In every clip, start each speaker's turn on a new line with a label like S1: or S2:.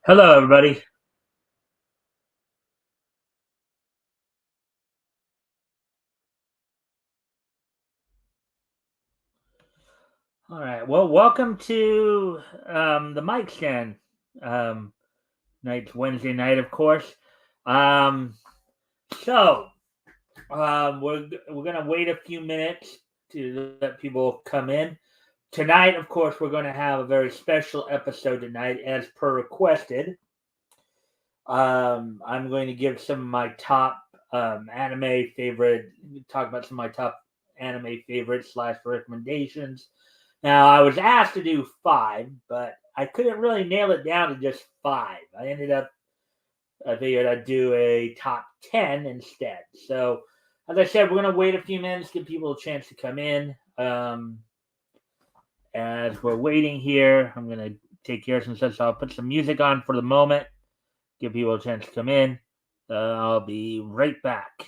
S1: Hello, everybody. All right. Well, welcome to the Mikestand um, night, Wednesday night, of course. Um, so we're gonna wait a few minutes to let people come in. Tonight, of course, we're going to have a very special episode tonight, as per requested. I'm going to give some of my top anime favorite, talk about some of my top anime favorites slash recommendations. Now, I was asked to do five, but I couldn't really nail it down to just five. I figured I'd do a top 10 instead. So, as I said, we're going to wait a few minutes, give people a chance to come in. As we're waiting here, I'm going to take care of some stuff. So, I'll put some music on for the moment, give people a chance to come in. I'll be right back.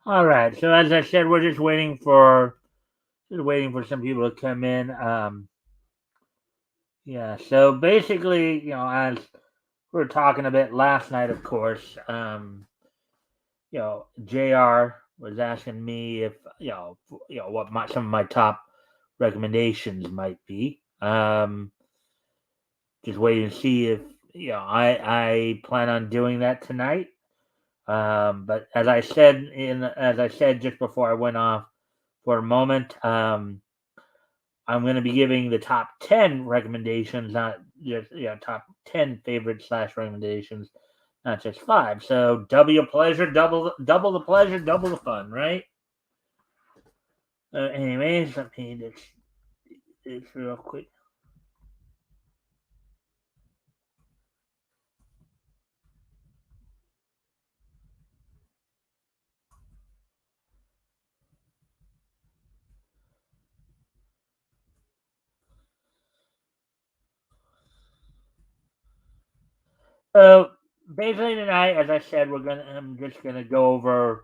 S1: All right. So as I said, we're just waiting for some people to come in. Yeah. So basically, as we were talking a bit last night, of course, Jr. was asking me if what some of my top recommendations might be. Just waiting to see if I plan on doing that tonight. But as I said just before I went off for a moment, I'm going to be giving the top 10 recommendations, not just top 10 favorite slash recommendations, not just five. So double your pleasure, double the pleasure, double the fun, right? Anyways, let me just this real quick. So basically tonight, as I said, I'm just gonna go over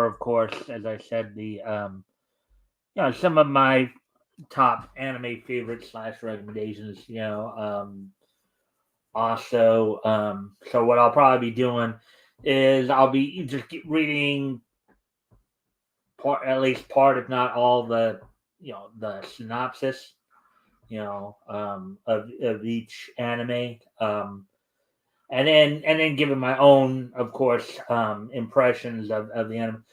S1: of course, as I said, the some of my top anime favorites slash recommendations. Also, so what I'll probably be doing is I'll be just reading at least part, if not all, the the synopsis, of each anime, and then giving my own, of course, impressions of the anime.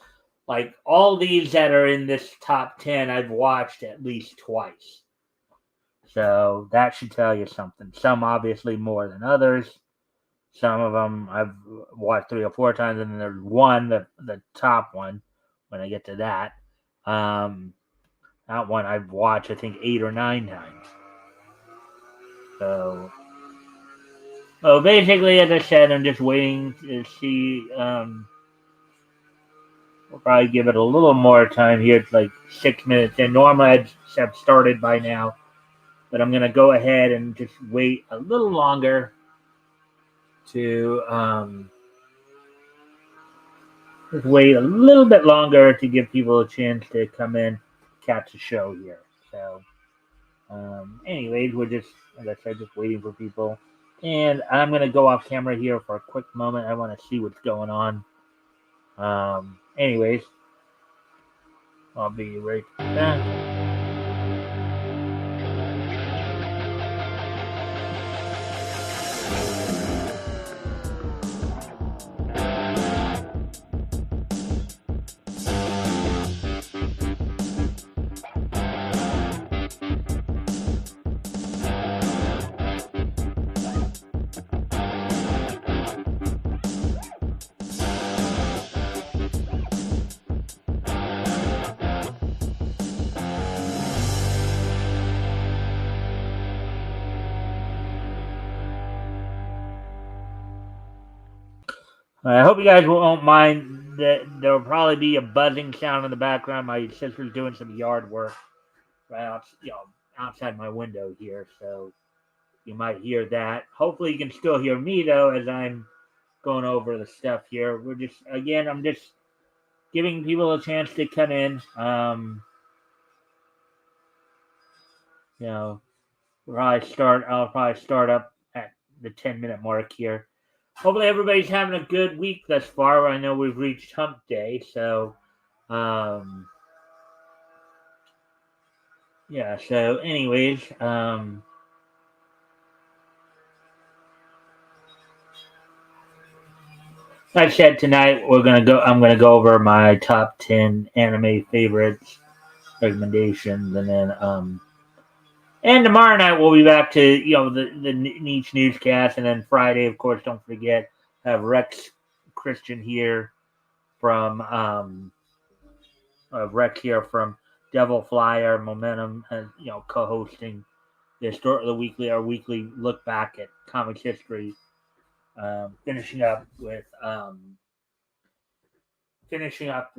S1: Like all these that are in this top 10, I've watched at least twice. So that should tell you something. Some obviously more than others. Some of them I've watched 3 or 4 times, and then there's one, the top one, when I get to that. That one I've watched, I think, 8 or 9 times. So basically, as I said, I'm just waiting to see. We'll probably give it a little more time here. It's like 6 minutes in. Normally, I'd have started by now, but I'm going to go ahead and just wait a little longer to just wait a little bit longer to give people a chance to come in, catch the show here. So, anyways, we're just, as I said, just waiting for people. And I'm going to go off camera here for a quick moment. I want to see what's going on. Anyways, I'll be right back. I hope you guys won't mind that there will probably be a buzzing sound in the background. My sister's doing some yard work right out, outside my window here, so you might hear that. Hopefully, you can still hear me though as I'm going over the stuff here. I'm just giving people a chance to come in. I'll probably start up at the 10-minute mark here. Hopefully everybody's having a good week thus far. I know we've reached hump day, so yeah. So, anyways, like I said, tonight I'm gonna go over my top 10 anime favorites, recommendations, and then and tomorrow night we'll be back to the niche newscast, and then Friday, of course, don't forget, have Rex Christian here from Devil Flyer Momentum, and co-hosting our weekly look back at comics history, finishing up with finishing up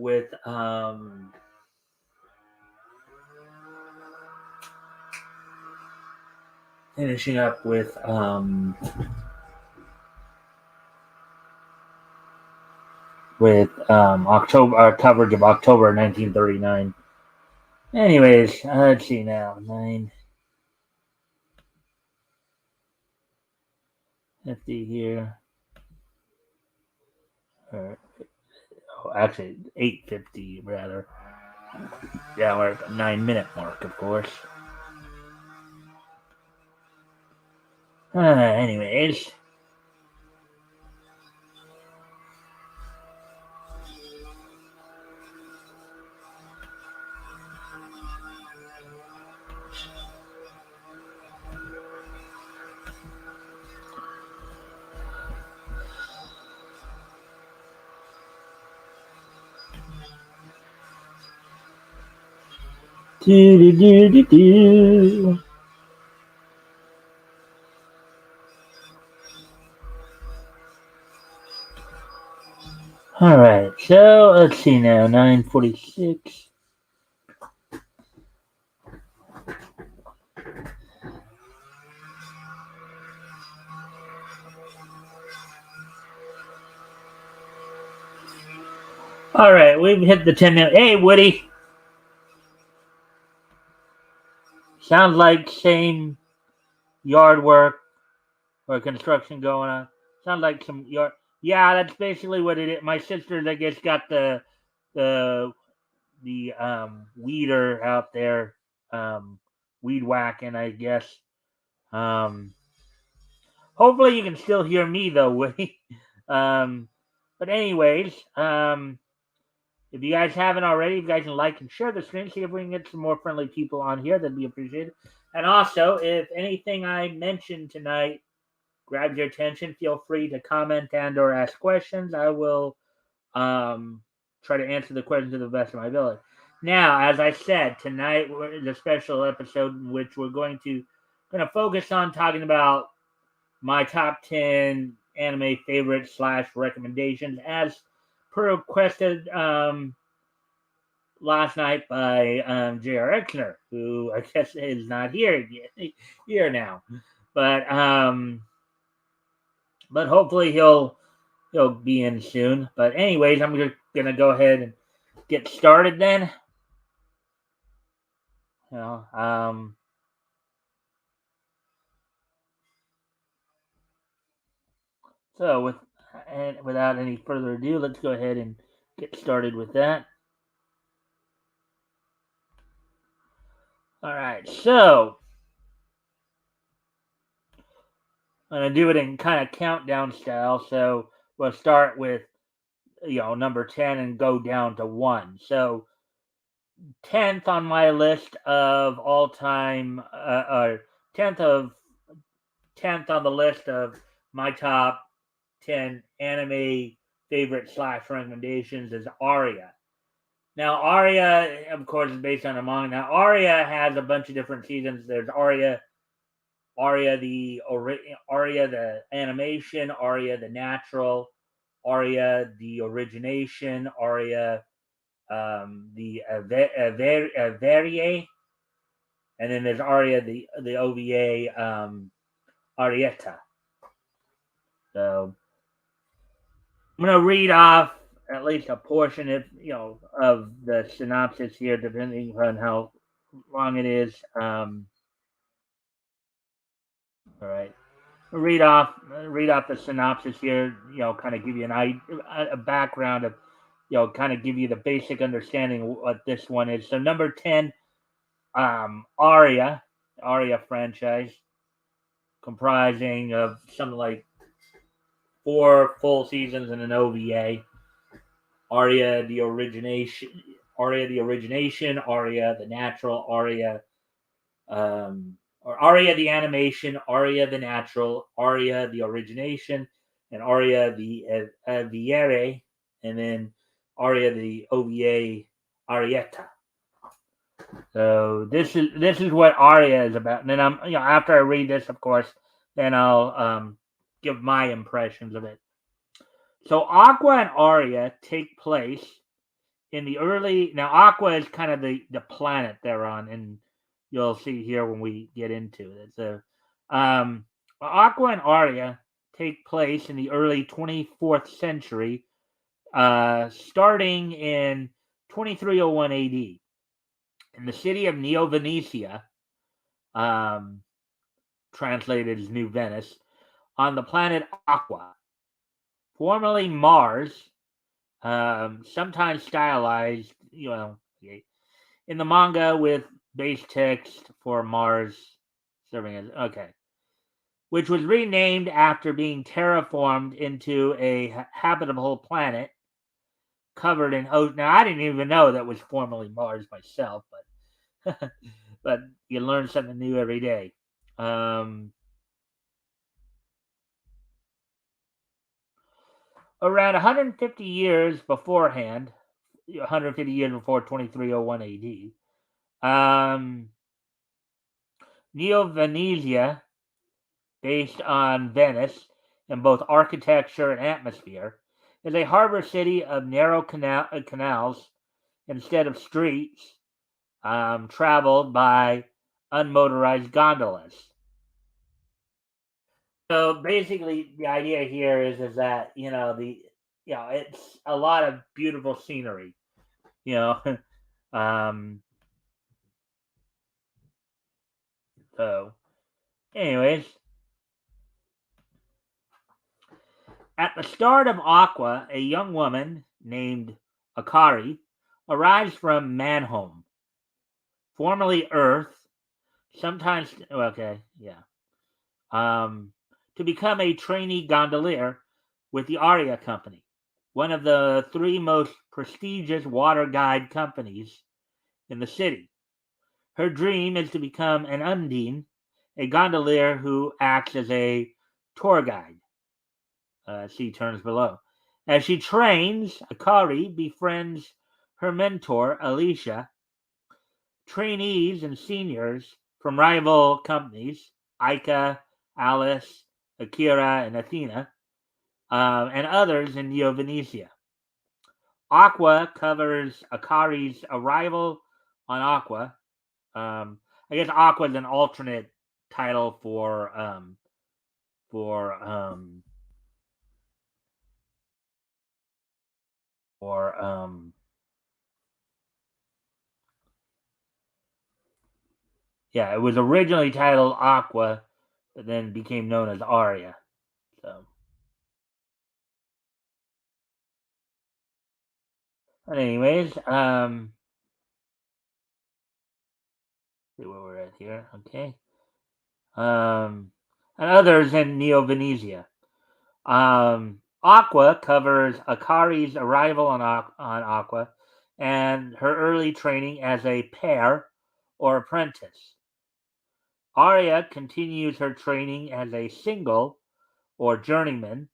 S1: with October coverage of October 1939. Anyways, let's see now. 9:50 here. Actually 8:50 rather. Yeah, we're at the 9-minute mark, of course. Anyways. All right, so let's see now. 9:46. All right, we've hit the 10-minute. Hey, Woody. Sounds like same yard work or construction going on. Sounds like some yard. Yeah, that's basically what it is. My sister, I guess, got the the weeder out there, weed whacking, I guess. Um, Hopefully you can still hear me though, Woody. um, but anyways, if you guys haven't already, if you guys can like and share the screen, see if we can get some more friendly people on here. That'd be appreciated. And also, if anything I mentioned tonight grabs your attention, feel free to comment and or ask questions. I will try to answer the questions to the best of my ability. Now, as I said, tonight is a special episode in which we're going to focus on talking about my top 10 anime favorites / recommendations as per requested last night by J.R. Exner, who I guess is not here yet, here now. But hopefully he'll be in soon. But anyways, I'm just gonna go ahead and get started then. You know, so without any further ado, let's go ahead and get started with that. All right, so I'm gonna do it in kind of countdown style. So we'll start with number 10 and go down to 1. So 10th on my list of all time, 10th 10th on the list of my top 10 anime favorite / recommendations is Aria. Now, Aria, of course, is based on a manga. Now, Aria has a bunch of different seasons. There's Aria the animation, Aria the natural, Aria the origination, Aria the Averie, and then there's Aria the OVA Arietta. So I'm gonna read off at least a portion of the synopsis here, depending on how long it is. All right. Read off the synopsis here. Kind of give you a background of, kind of give you the basic understanding of what this one is. So number 10, Aria franchise, comprising of something like 4 full seasons and an OVA. Aria the origination, Aria the natural, or Aria the animation, Aria the natural, Aria the origination, and Aria the Aviere, and then Aria the OVA Arietta. So this is what Aria is about. And then after I read this, of course, then I'll give my impressions of it. So Aqua and Aria take place in the early. Now Aqua is kind of the planet they're on, and you'll see here when we get into it. So Aqua and Aria take place in the early 24th century, starting in 2301 AD, in the city of Neo Venetia, translated as New Venice, on the planet Aqua, formerly Mars, sometimes stylized, in the manga with base text for Mars serving as which was renamed after being terraformed into a habitable planet covered in ocean. Now, I didn't even know that was formerly Mars myself, but but you learn something new every day. Around 150 years beforehand, 150 years before 2301 AD, Neo Venezia, based on Venice in both architecture and atmosphere, is a harbor city of narrow canals instead of streets, traveled by unmotorized gondolas. So basically, the idea here is that it's a lot of beautiful scenery. You know, um, so anyways, at the start of Aqua, a young woman named Akari arrives from Manholm, formerly Earth, sometimes to become a trainee gondolier with the Aria Company, one of the three most prestigious water guide companies in the city. Her dream is to become an undine, a gondolier who acts as a tour guide. See terms below. As she trains, Akari befriends her mentor, Alicia. Trainees and seniors from rival companies, Aika, Alice, Akira, and Athena, and others in Neo Venetia. Aqua covers Akari's arrival on Aqua. I guess Aqua is an alternate title for for yeah, it was originally titled Aqua, but then became known as Aria. So, but anyways, see where we're at here. Okay. And others in Neo Venetia. Aqua covers Akari's arrival on Aqua and her early training as a pair or apprentice. Arya continues her training as a single or journeyman,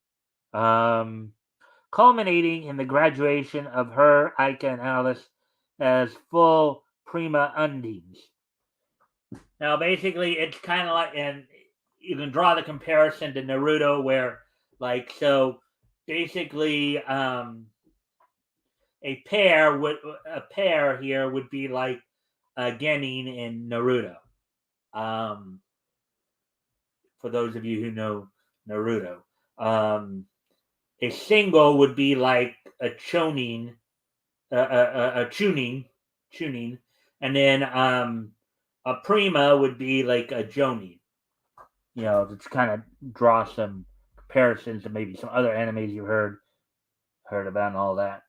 S1: um, culminating in the graduation of her, Aika, and Alice as full prima undines. Now, basically, it's kind of like, and you can draw the comparison to Naruto, where, like, so basically, a pair here would be like a Genin in Naruto. Um, for those of you who know Naruto, a single would be like a chonin, a tuning, and then a prima would be like a jonin. You know, to kind of draw some comparisons to maybe some other animes you've heard about and all that.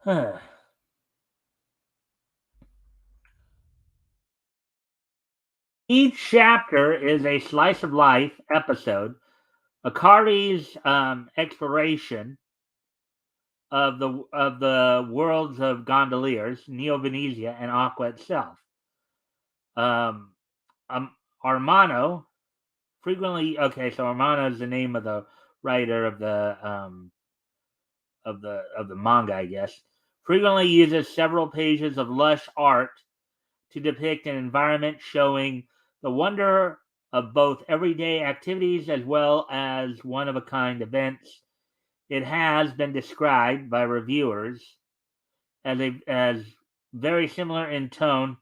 S1: Huh. Each chapter is a slice of life episode, Akari's exploration of the worlds of gondoliers, Neo Venezia, and Aqua itself. Um, Armano frequently so Armano is the name of the writer of the manga, I guess. Frequently uses several pages of lush art to depict an environment showing the wonder of both everyday activities as well as one of a kind events. It has been described by reviewers as very similar in tone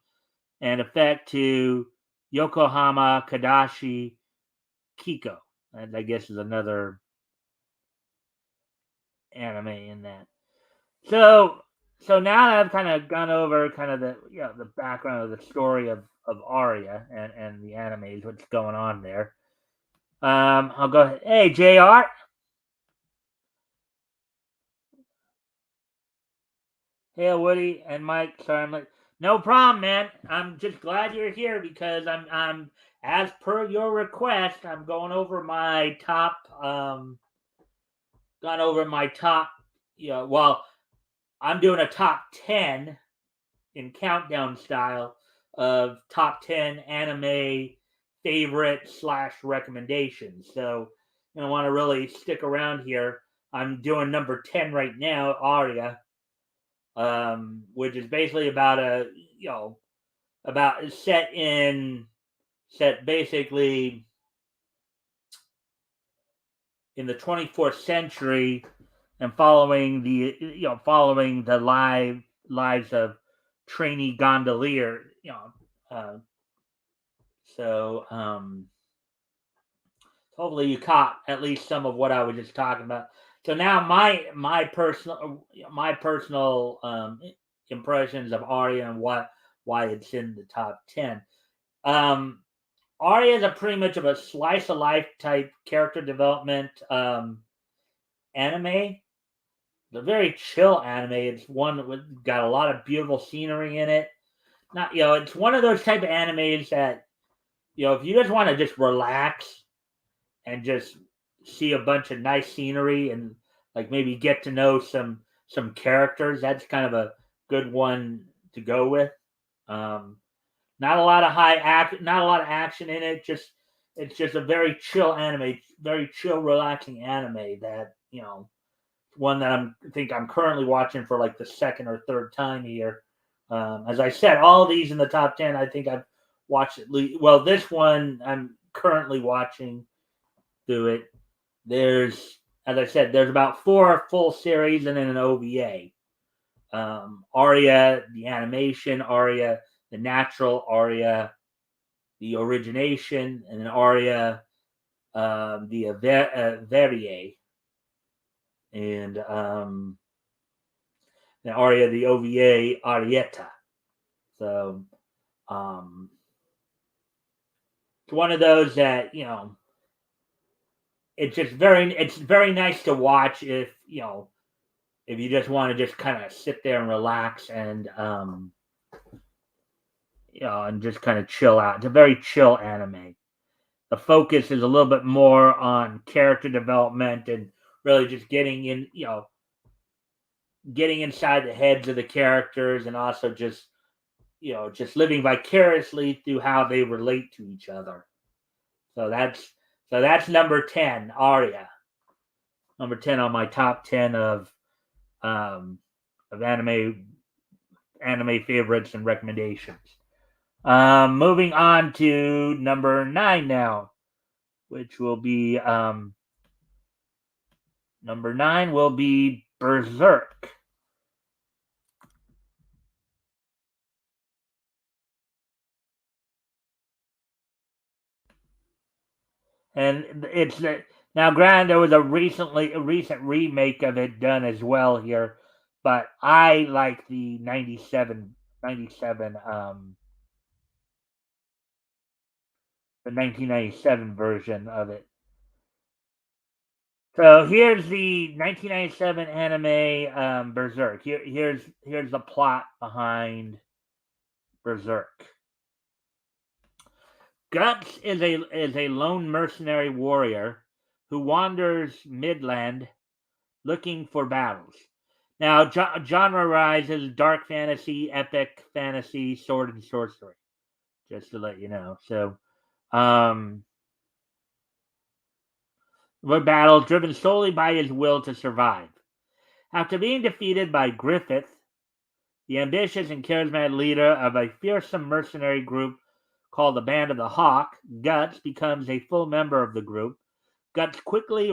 S1: and effect to Yokohama Kadashi Kiko. And I guess is another anime in that. So now that I've kind of gone over kind of the background of the story of Arya and the animes, what's going on there. I'll go ahead. Hey, Jr. Hey, Woody and Mike. Sorry, I'm like, no problem, man. I'm just glad you're here because I'm as per your request. I'm going over my top. Gone over my top. Well, I'm doing a top 10 in countdown style of top 10 anime favorite / recommendations. So you want to really stick around here. I'm doing number 10 right now, Aria, which is basically about set basically in the 24th century and following the lives of trainee gondolier. So hopefully you caught at least some of what I was just talking about. So now my personal impressions of Arya and why it's in the top 10. Um, Arya is a pretty much of a slice of life type character development anime. It's a very chill anime. It's one with got a lot of beautiful scenery in it. Not it's one of those type of animes that if you just want to just relax and just see a bunch of nice scenery and like maybe get to know some characters, that's kind of a good one to go with. Um, not a lot of not a lot of action in it. It's just a very chill anime, very chill, relaxing anime that one that I'm currently watching for like the second or third time here. As I said, all these in the top 10, I think I've watched at least. Well, this one I'm currently watching through it. There's, as I said, there's about 4 full series and then an OVA. Arya, the animation, Arya, the natural, Arya, the origination, and then Arya, the Verrier, and Arya, the OVA, Arietta. So it's one of those that it's very nice to watch if you just want to just kind of sit there and relax and and just kind of chill out. It's a very chill anime. The focus is a little bit more on character development and really just getting inside the heads of the characters, and also just just living vicariously through how they relate to each other. So that's number 10, Arya. Number 10 on my top 10 of anime favorites and recommendations. Moving on to number 9 now, which will be number 9 will be Berserk. And it's now, granted, there was a recent remake of it done as well here, but I like the 97 the 1997 version of it. So here's the 1997 anime Berserk. Here's the plot behind Berserk. Guts is a lone mercenary warrior who wanders Midland looking for battles. Now, genre rises dark fantasy, epic fantasy, sword and sorcery. Just to let you know. So, battles driven solely by his will to survive. After being defeated by Griffith, the ambitious and charismatic leader of a fearsome mercenary group called the Band of the Hawk, Guts becomes a full member of the group. Guts quickly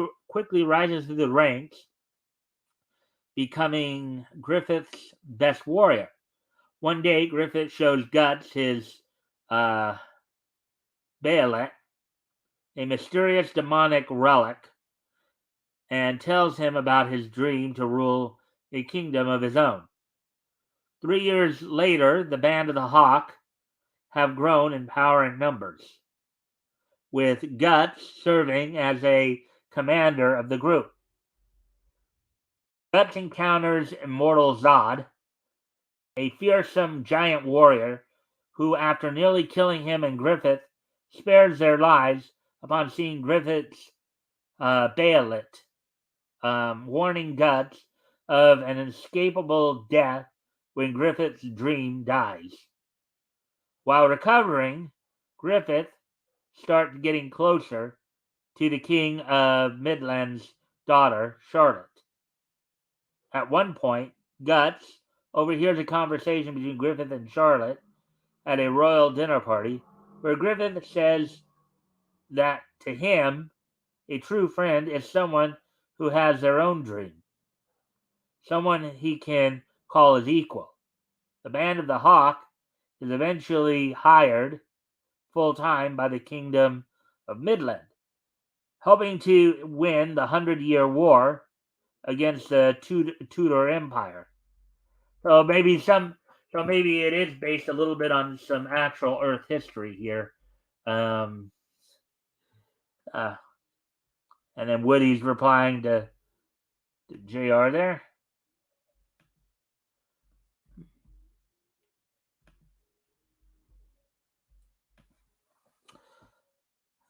S1: rises through the ranks, becoming Griffith's best warrior. One day, Griffith shows Guts his Baelet, a mysterious demonic relic, and tells him about his dream to rule a kingdom of his own. 3 years later, the Band of the Hawk have grown in power and numbers, with Guts serving as a commander of the group. Guts encounters Immortal Zod, a fearsome giant warrior who, after nearly killing him and Griffith, spares their lives upon seeing Griffith's Baelet, warning Guts of an inescapable death when Griffith's dream dies. While recovering, Griffith starts getting closer to the King of Midland's daughter, Charlotte. At one point, Guts overhears a conversation between Griffith and Charlotte at a royal dinner party, where Griffith says that to him, a true friend is someone who has their own dream, someone he can call his equal. The Band of the Hawk is eventually hired full-time by the Kingdom of Midland, hoping to win the 100-Year War. against the Tudor Empire. So maybe it is based a little bit on some actual Earth history here. Um, uh, and then Woody's replying to Jr. there.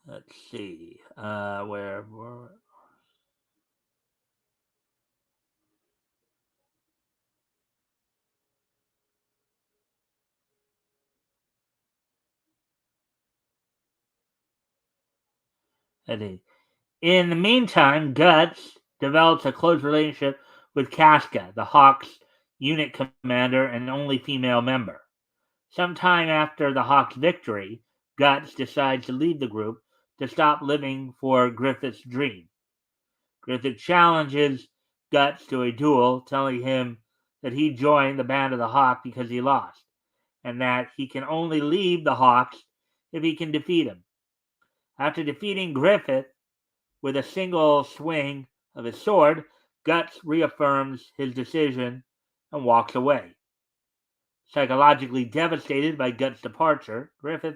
S1: Let's see where. In the meantime, Guts develops a close relationship with Casca, the Hawks' unit commander and only female member. Sometime after the Hawks' victory, Guts decides to leave the group to stop living for Griffith's dream. Griffith challenges Guts to a duel, telling him that he joined the band of the Hawk because he lost, and that he can only leave the Hawks if he can defeat him. After defeating Griffith with a single swing of his sword, Guts reaffirms his decision and walks away. Psychologically devastated by Guts' departure, Griffith,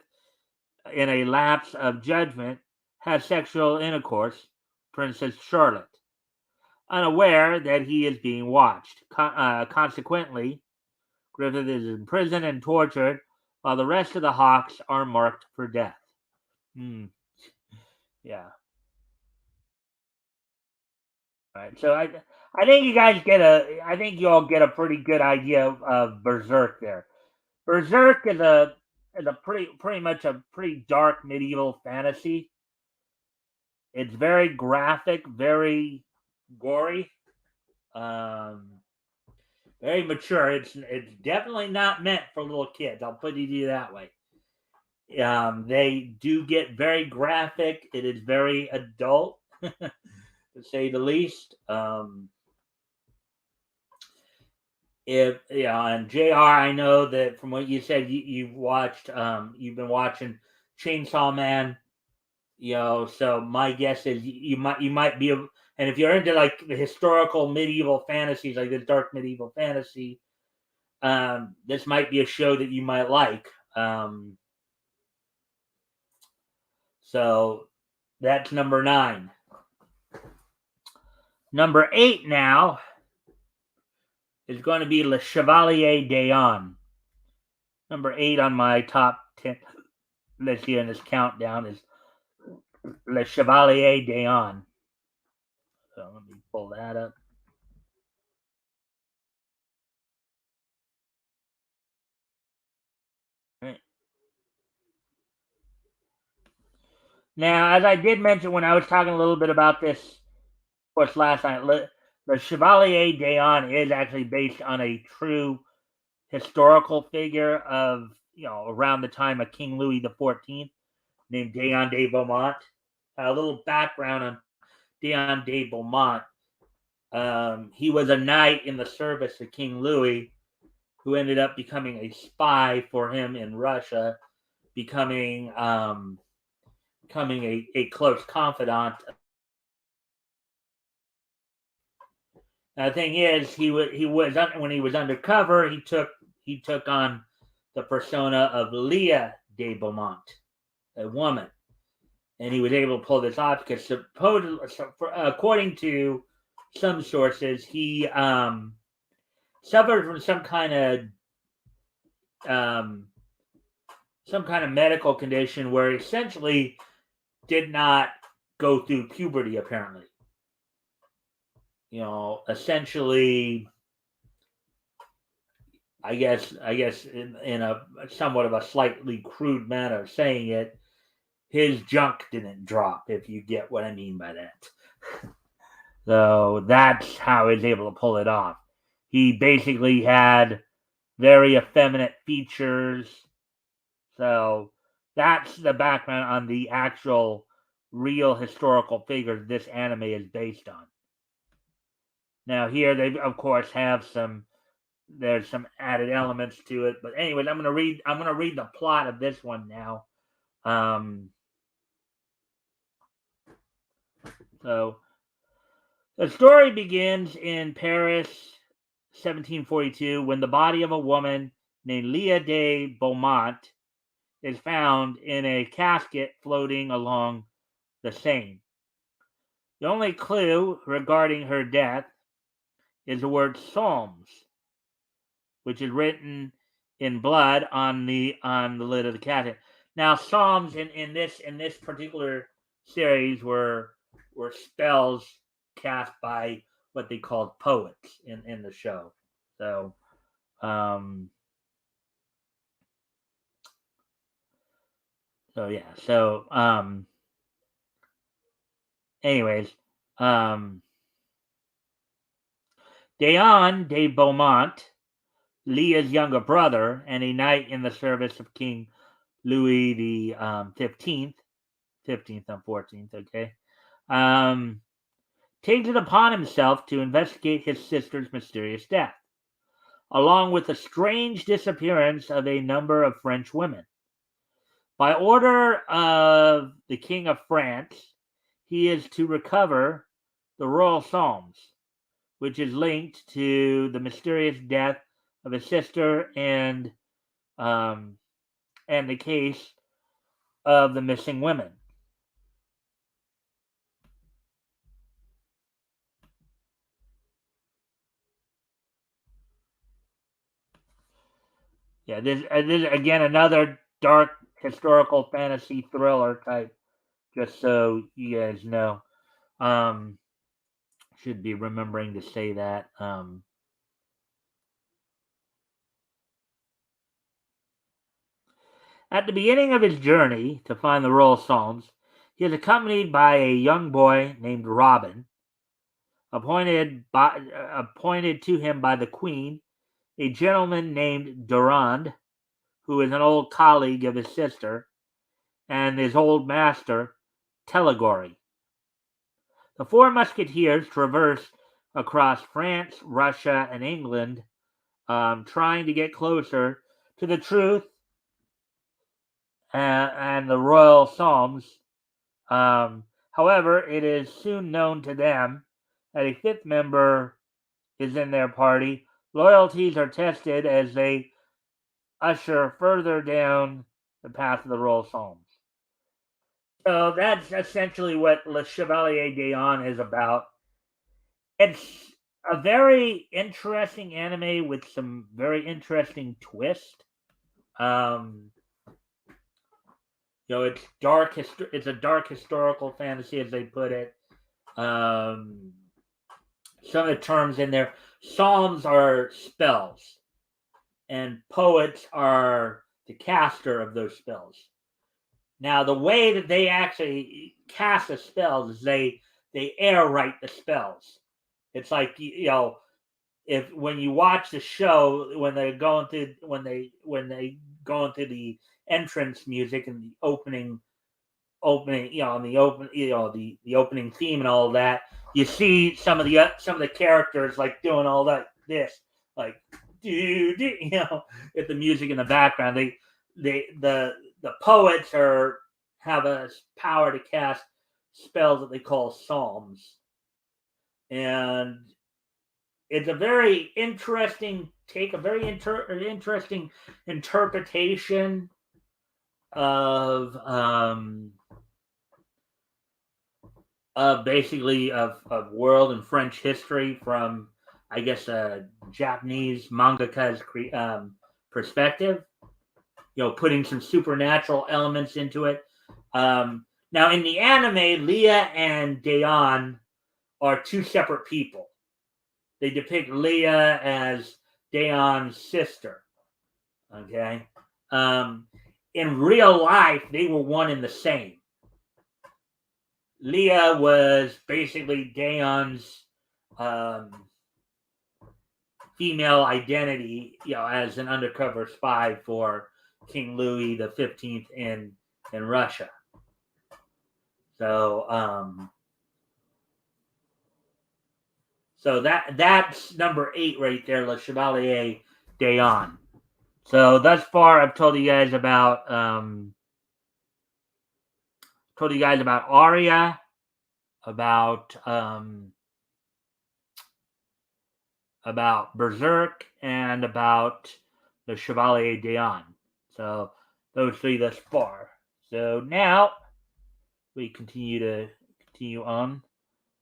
S1: in a lapse of judgment, has sexual intercourse with Princess Charlotte, unaware that he is being watched. Consequently, Griffith is imprisoned and tortured, while the rest of the Hawks are marked for death. Yeah. Right. So I think you guys I think you all get a pretty good idea of Berserk there. Berserk is a pretty much a pretty dark medieval fantasy. It's very graphic, very gory, um, very mature. It's definitely not meant for little kids. I'll put it that way. They do get very graphic. It is very adult, to say the least. If yeah, and Jr. I know that from what you said, you've been watching Chainsaw Man. So my guess is you might be, and if you're into like the historical medieval fantasies, like the dark medieval fantasy, this might be a show that you might like. So that's number 9. Number 8 now is going to be Le Chevalier d'Eon. Number 8 on my top 10 list here in this countdown is Le Chevalier d'Eon. So let me pull that up. Right. Now, as I did mention when I was talking a little bit about this, of course, last night, Le Chevalier d'Eon is actually based on a true historical figure of, around the time of King Louis XIV, named Deon de Beaumont. A little background on Deon de Beaumont. He was a knight in the service of King Louis, who ended up becoming a spy for him in Russia, becoming a close confidant. Now, the thing is, he was when he was undercover, he took on the persona of Leah de Beaumont, a woman, and he was able to pull this off because supposedly, according to some sources, he suffered from um, some kind of medical condition where he essentially did not go through puberty. Apparently, essentially, I guess in a somewhat of a slightly crude manner of saying it, his junk didn't drop, if you get what I mean by that. So that's how he was able to pull it off. He basically had very effeminate features. So that's the background on the actual real historical figure this anime is based on. Now here they of course have there's some added elements to it, but anyways, I'm gonna read the plot of this one now. So The story begins in Paris, 1742, when the body of a woman named Leah de Beaumont is found in a casket floating along the Seine. The only clue regarding her death is the word Psalms, which is written in blood on the lid of the casket. Now, Psalms in this particular series were spells cast by what they called poets in the show. So, um, so yeah. So, anyways, um, Deon de Beaumont, Leah's younger brother, and a knight in the service of King Louis the 15th and 14th. Okay, um, takes it upon himself to investigate his sister's mysterious death, along with the strange disappearance of a number of French women. By order of the King of France, he is to recover the royal psalms, which is linked to the mysterious death of his sister um, and the case of the missing women. Yeah, this again another dark historical fantasy thriller type. Just so you guys know, um, should be remembering to say that. At the beginning of his journey to find the royal psalms, he is accompanied by a young boy named Robin, appointed to him by the queen, a gentleman named Durand, who is an old colleague of his sister, and his old master, Telegory. The four musketeers traverse across France, Russia, and England, trying to get closer to the truth and the royal psalms. However, it is soon known to them that a fifth member is in their party. Loyalties are tested as they usher further down the path of the royal psalms. So that's essentially what Le Chevalier d'Eon is about. It's a very interesting anime with some very interesting twist. Um, it's dark. It's a dark historical fantasy, as they put it. Um, some of the terms in there. Psalms are spells, and poets are the caster of those spells. Now, the way that they actually cast the spells is they air write the spells. It's like if when you watch the show when they're going through when they go into the entrance music and the opening and the open the opening theme and all that, you see some of the characters like doing all that this like with the music in the background. The poets have a power to cast spells that they call psalms, and it's a very interesting take, a very interesting interpretation of basically of world and French history from, I guess, a Japanese mangaka's perspective. Putting some supernatural elements into it. Now, in the anime, Leah and Daeon are two separate people. They depict Leah as Daeon's sister. Okay. In real life, they were one and the same. Leah was basically Daeon's female identity, as an undercover spy for King Louis the 15th in Russia. So that's number 8 right there, Le Chevalier d'Eon. So thus far, I've told you guys about Aria, about about Berserk, and about the Chevalier d'Eon. So those three thus far. So now we continue on.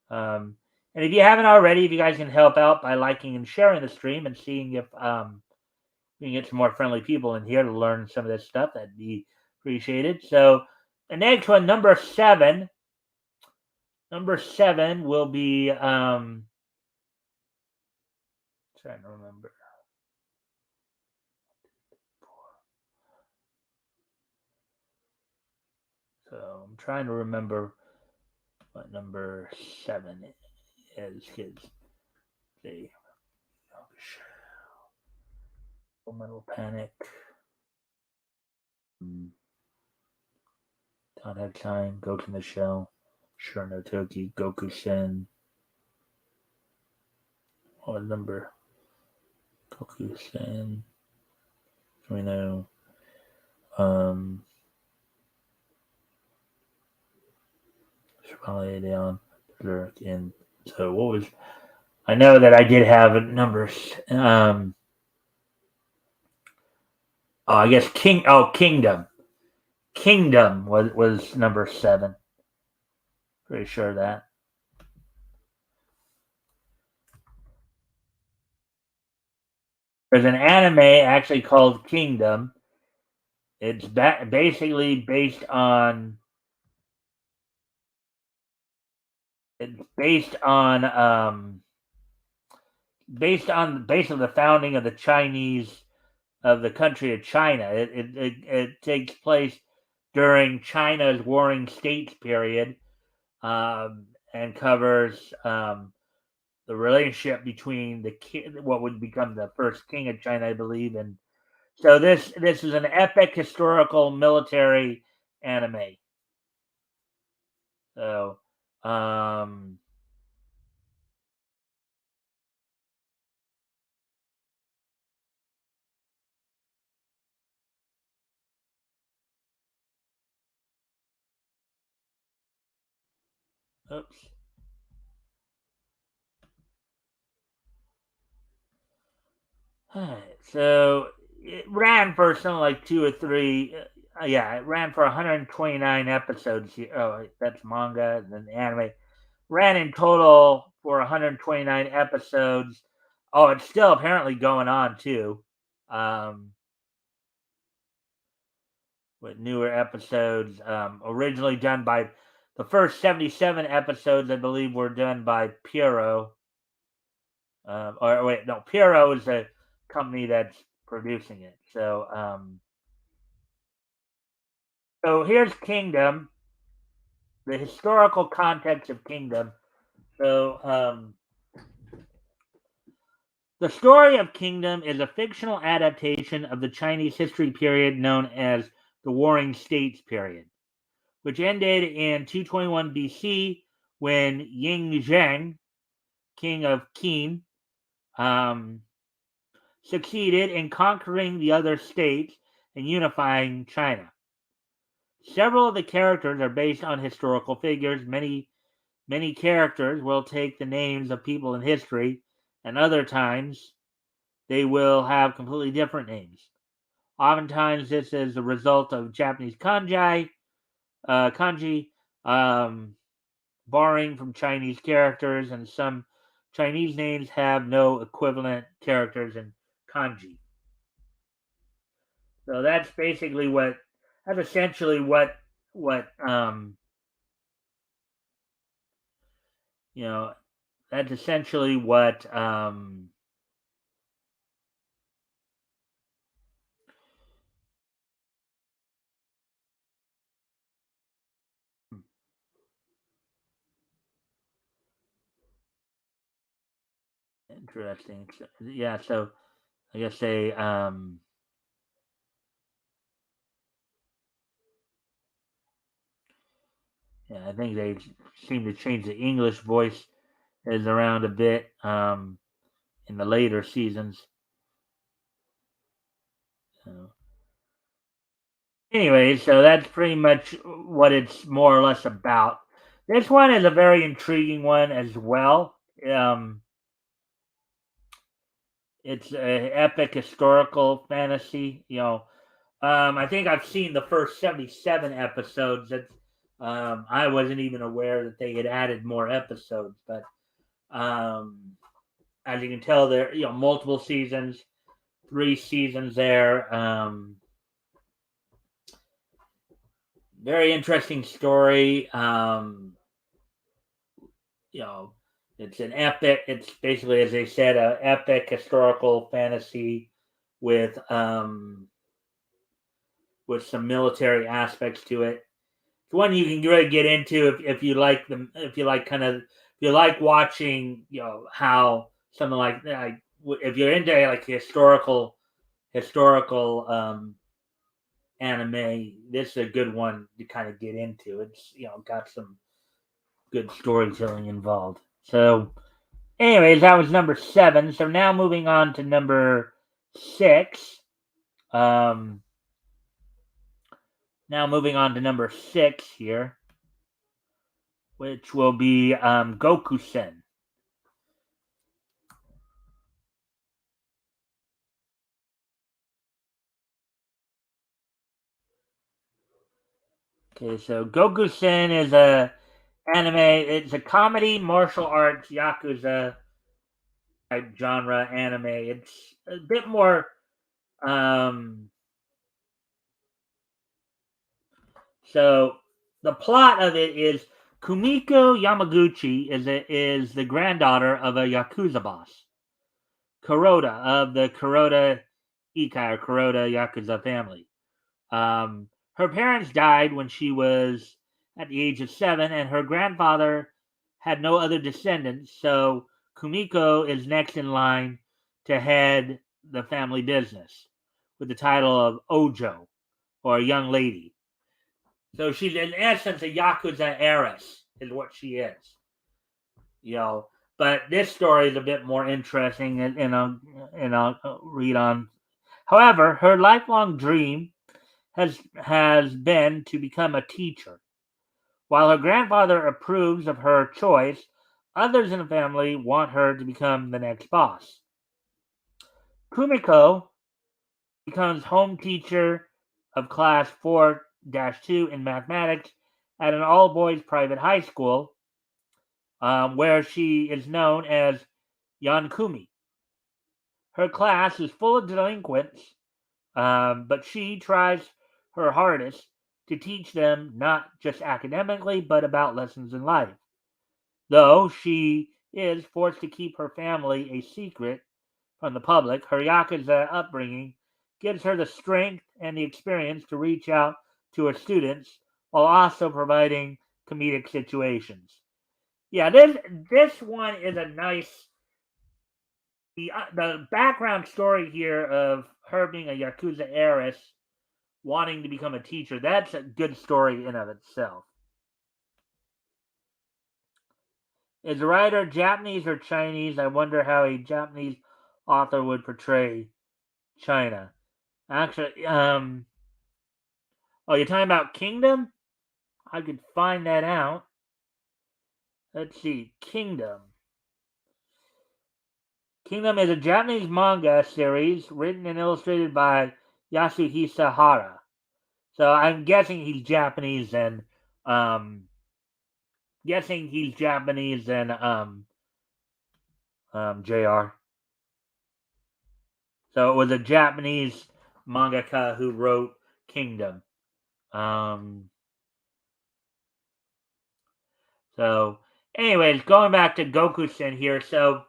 S1: And if you haven't already, if you guys can help out by liking and sharing the stream and seeing if we can get some more friendly people in here to learn some of this stuff, that'd be appreciated. So the next one, number 7. Number 7 will be trying to remember. So I'm trying to remember what number 7 is, because the Metal Panic. Don't have time. Go to the show. Sure no Toki. Goku Sen. What number? Goku Sen. We know. Chevalier down. And so what was? I know that I did have numbers. I guess Kingdom. Kingdom was number 7. Pretty sure of that. There's an anime actually called Kingdom. It's basically based on based on the founding of the Chinese of the country of China. It takes place during China's Warring States period, and covers the relationship between what would become the first king of China, I believe, and so this is an epic historical military anime. So, oops. So it ran for something like 2 or 3. Yeah, it ran for 129 episodes. Oh, that's manga, and then the anime ran in total for 129 episodes. Oh, it's still apparently going on too. With newer episodes, originally done by the first 77 episodes, I believe, were done by Pierrot. Or wait, no, Pierrot is a company that's producing it. So here's Kingdom, the historical context of Kingdom. So the story of Kingdom is a fictional adaptation of the Chinese history period known as the Warring States period, which ended in 221 BC when Ying Zheng, king of Qin, succeeded in conquering the other states and unifying China. Several of the characters are based on historical figures. Many characters will take the names of people in history, and other times they will have completely different names. Oftentimes, this is the result of Japanese kanji, borrowing from Chinese characters, and some Chinese names have no equivalent characters in kanji. So that's basically that's essentially what you know, that's essentially what interesting. Yeah, so I guess yeah, I think they seem to change the English voice is around a bit in the later seasons. So, anyway, so that's pretty much what it's more or less about. This one is a very intriguing one as well. It's an epic historical fantasy. I think I've seen the first 77 episodes. I wasn't even aware that they had added more episodes, but um, as you can tell, there multiple seasons, 3 seasons there. Very interesting story. You know, it's an epic. It's basically, as they said, an epic historical fantasy with with some military aspects to it. It's one you can really get into if you like them. If you like if you like watching, how something like if you're into like historical anime, this is a good one to kind of get into. It's got some good storytelling involved. So, anyways, that was number 7. So now moving on to number 6. Um, Now moving on to number 6 here, which will be Goku-sen. Okay, so Goku-sen is a anime. It's a comedy, martial arts, yakuza type genre anime. It's a bit more. Um, so the plot of it is Kumiko Yamaguchi is the granddaughter of a yakuza boss, Kuroda of the Kuroda Ikai or Kuroda yakuza family. Her parents died when she was at the age of 7, and her grandfather had no other descendants, so Kumiko is next in line to head the family business with the title of Ojo, or young lady. So she's in essence a Yakuza heiress, is what she is. You know, but this story is a bit more interesting, and I'll read on. However, her lifelong dream has been to become a teacher. While her grandfather approves of her choice, others in the family want her to become the next boss. Kumiko becomes home teacher of class 4-2 in mathematics at an all boys private high school, where she is known as Yankumi. Her class is full of delinquents, but she tries her hardest to teach them not just academically, but about lessons in life. Though she is forced to keep her family a secret from the public, her Yakuza upbringing gives her the strength and the experience to reach out to her students while also providing comedic situations. Yeah, this one is a nice. The background story here of her being a Yakuza heiress wanting to become a teacher, that's a good story in of itself. Is the writer Japanese or Chinese? I wonder how a Japanese author would portray China. Actually, oh, you're talking about Kingdom? I could find that out. Let's see, Kingdom. Kingdom is a Japanese manga series written and illustrated by Yasuhisa Hara. So I'm guessing he's Japanese and JR. So it was a Japanese mangaka who wrote Kingdom. Um, so, anyways, going back to Goku-sen here. So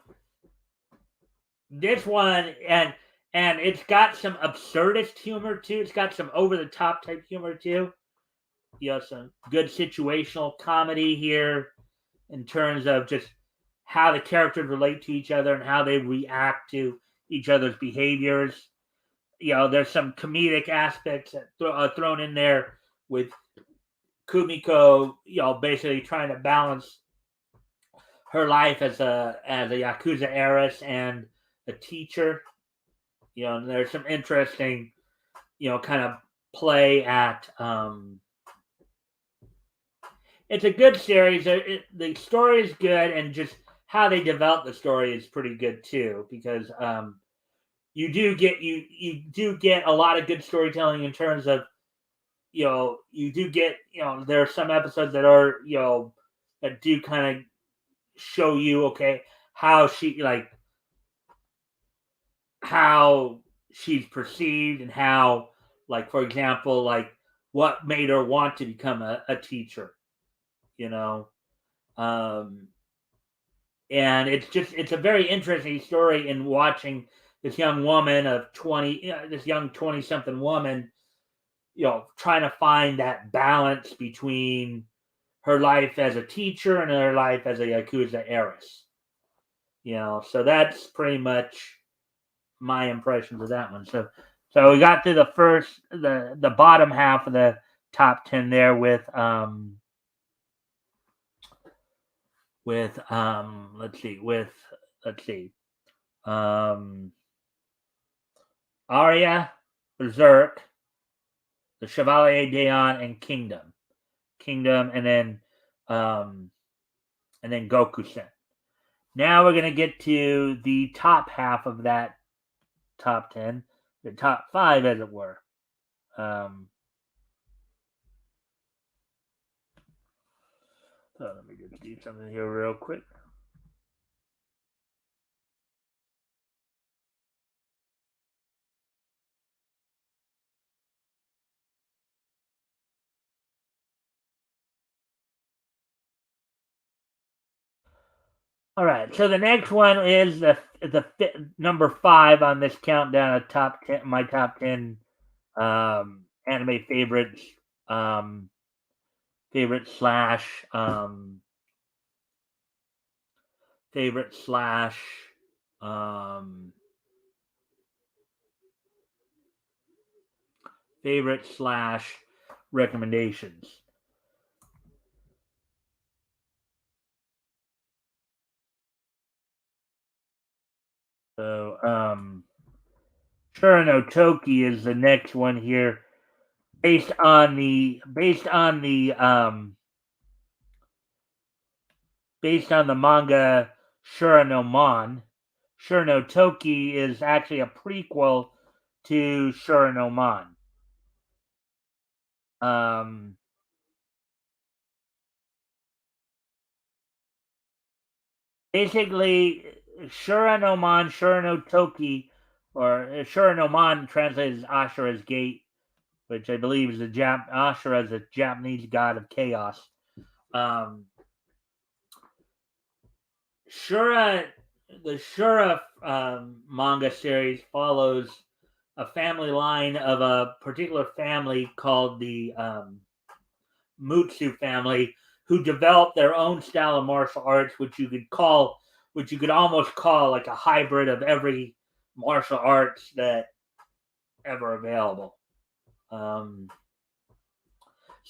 S1: this one and it's got some absurdist humor too. It's got some over the top type humor too. Some good situational comedy here in terms of just how the characters relate to each other and how they react to each other's behaviors. There's some comedic aspects thrown in there with Kumiko, basically trying to balance her life as a Yakuza heiress and a teacher. There's some interesting, kind of play at. It's a good series. The story is good, and just how they develop the story is pretty good too. Because you do get a lot of good storytelling in terms of, you do get, there are some episodes that are, that do kind of show you, okay, how she, like, how she's perceived, and how, like, for example, like, what made her want to become a teacher, you know. um and it's a very interesting story in watching this young woman of 20, this young 20 something woman, trying to find that balance between her life as a teacher and her life as a Yakuza heiress. So that's pretty much my impressions of that one. So we got to the bottom half of the top 10 there with let's see Aria, Berserk, the Chevalier Daon, and Kingdom, um and then Goku-sen. Now we're gonna get to the top half of that top 10, the top 5, as it were. So let me just do something here real quick. All right, so the next one is number 5 on this countdown of top 10, my top 10 anime favorites, um, favorite slash favorite slash um, favorite slash recommendations. So Shura Toki is the next one here, based on the manga Shura no Mon. Shura no Toki is actually a prequel to Shura no Mon. Basically, Shura no Mon, Shura no Toki, or Shura no Mon translated as Ashura's Gate, which I believe is Ashura is a Japanese god of chaos. Shura, the Shura manga series follows a family line of a particular family called the Mutsu family, who developed their own style of martial arts, which you could almost call like a hybrid of every martial arts that ever available. Um,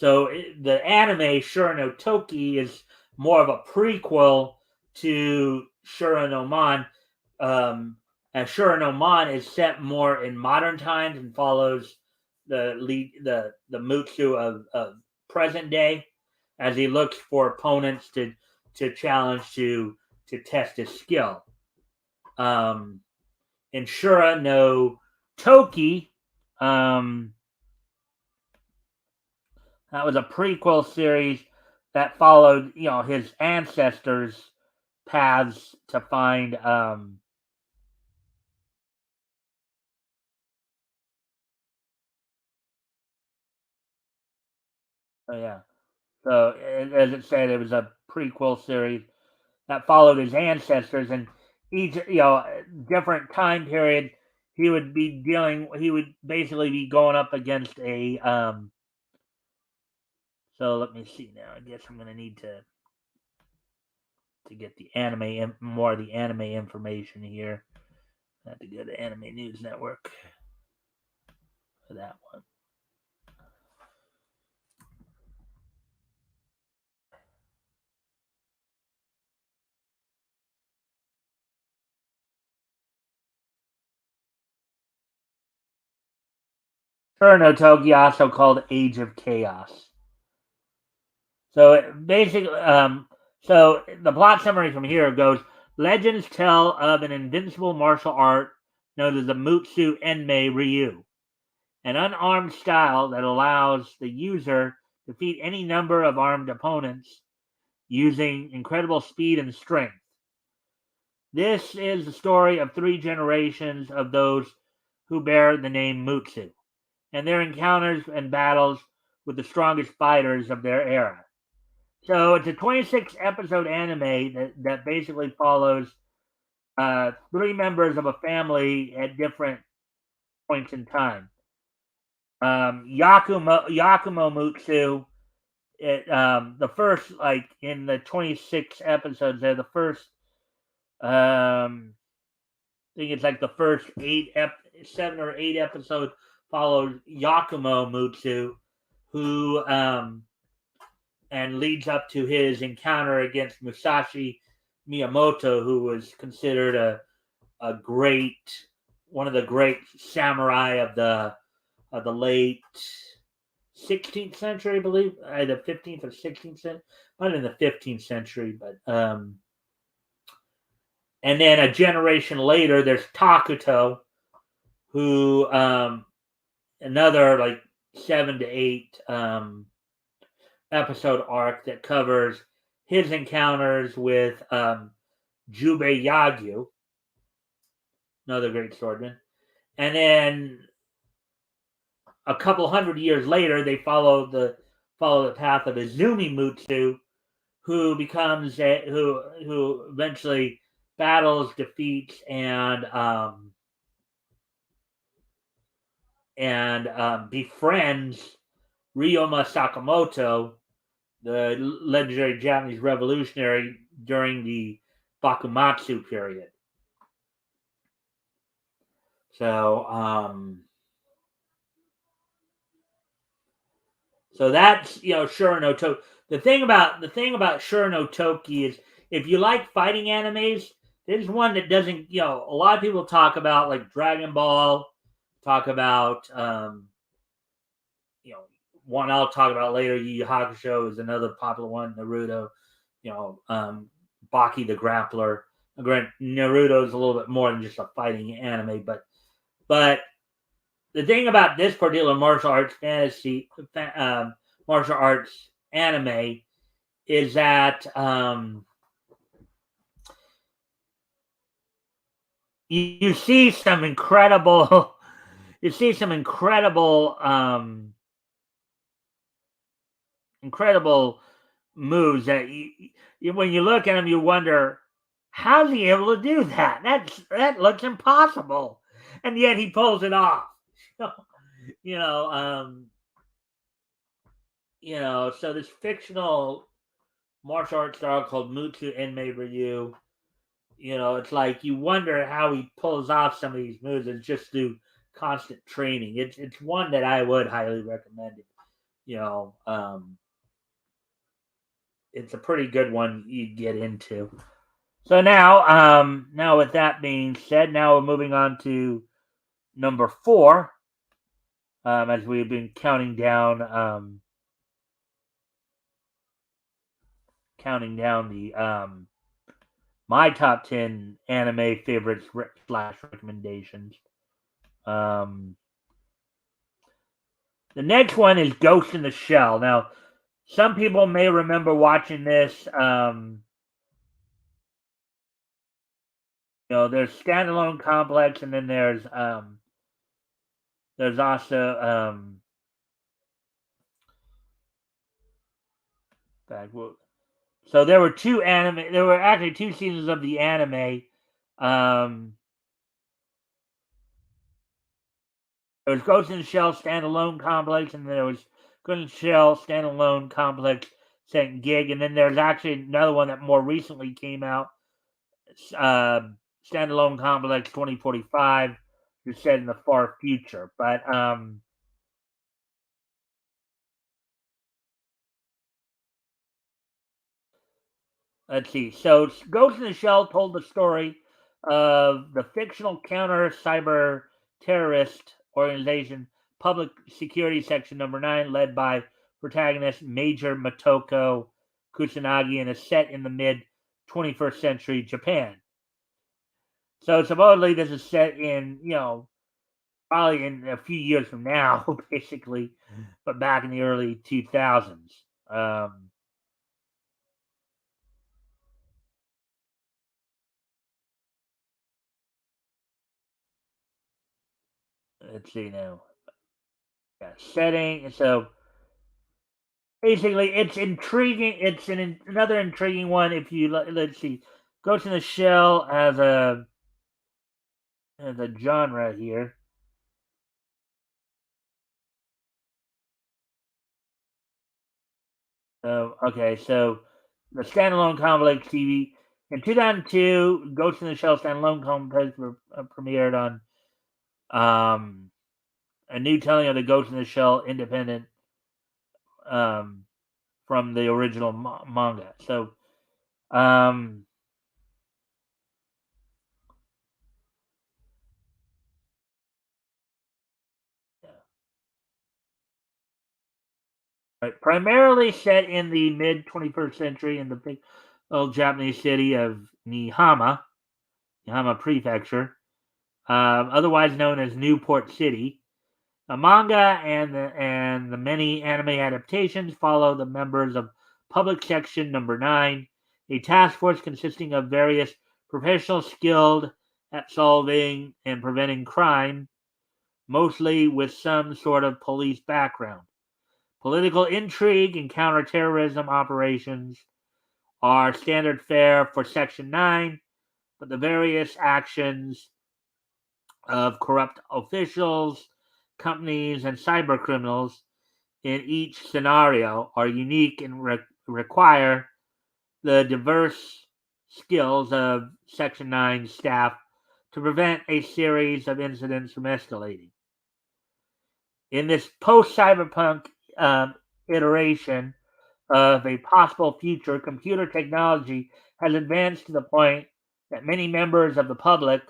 S1: the anime Shura no Toki is more of a prequel to Shura no Mon, as Shura no Mon is set more in modern times and follows the Mutsu of present day, as he looks for opponents to challenge to test his skill. In Shura no Toki, that was a prequel series that followed, his ancestors' paths to find. Oh yeah. So as it said, it was a prequel series that followed his ancestors, and each, different time period, he would basically be going up against a. So let me see now. I guess I'm gonna need to get the more of the anime information here. I have to go to Anime News Network for that one. Chrono Togi, also called Age of Chaos. So basically, so the plot summary from here goes: legends tell of an invincible martial art known as the Mutsu Enmei Ryu, an unarmed style that allows the user to defeat any number of armed opponents using incredible speed and strength. This is the story of three generations of those who bear the name Mutsu, and their encounters and battles with the strongest fighters of their era. So it's a 26 episode anime that basically follows three members of a family at different points in time. Yakumo Mutsu, the first, like in the 26 episodes there, the first, I think it's like the first 7 or 8 episodes follows Yakumo Mutsu, who and leads up to his encounter against Musashi Miyamoto, who was considered a one of the great samurai of the late 16th century, I believe, either 15th or 16th century, not in the 15th century, but and then a generation later, there's Takuto, who another like 7 to 8 episode arc that covers his encounters with Jubei Yagyu, another great swordman. And then a couple hundred years later, they follow the path of Izumi Mutsu, who becomes who eventually battles, defeats, and befriends Ryoma Sakamoto, the legendary Japanese revolutionary during the Bakumatsu period. So, so that's Shura no Toki. The thing about Shura no Toki is, if you like fighting animes, there's one that doesn't. A lot of people talk about like Dragon Ball, talk about one I'll talk about later. Yu Yu Hakusho is another popular one. Naruto, Baki the Grappler. Naruto is a little bit more than just a fighting anime, but the thing about this particular martial arts martial arts anime is that you see some incredible incredible moves that when you look at them, you wonder, how's he able to do that? That looks impossible, and yet he pulls it off. So this fictional martial arts style called Mutsu Enmei Ryu, it's like you wonder how he pulls off some of these moves. It's just through constant training. It's one that I would highly recommend. It's a pretty good one you get into. So now with that being said, now we're moving on to number 4. As we've been counting down the my top 10 anime favorites / recommendations. The next one is Ghost in the Shell. Now, some people may remember watching this. There's Standalone Complex, and then there's also so there were two anime. There were actually 2 seasons of the anime. There was Ghost in the Shell Standalone Complex, and then there was Ghost in the Shell Standalone Complex Second Gig, and then there's actually another one that more recently came out, Standalone Complex 2045, is set in the far future. But let's see. So Ghost in the Shell told the story of the fictional counter cyber terrorist organization Public Security Section Number 9, led by protagonist Major Motoko Kusanagi, and is set in the mid 21st century Japan. So supposedly this is set in, probably in a few years from now, basically, but back in the early 2000s. Let's see now. Yeah, setting. So basically, it's intriguing. It's another intriguing one. If you let's see, Ghost in the Shell as a genre here. Okay, so the standalone complex TV in 2002, Ghost in the Shell standalone complex premiered on um, a new telling of the Ghost in the Shell independent um, from the original manga. So um, right, primarily set in the mid 21st century in the big old Japanese city of Nihama Prefecture, otherwise known as Newport City. The manga and the many anime adaptations follow the members of Public Section Number 9, a task force consisting of various professionals skilled at solving and preventing crime, mostly with some sort of police background. Political intrigue and counterterrorism operations are standard fare for Section 9, but the various actions of corrupt officials, companies, and cyber criminals in each scenario are unique and require the diverse skills of Section 9 staff to prevent a series of incidents from escalating. In this post cyberpunk iteration of a possible future, computer technology has advanced to the point that many members of the public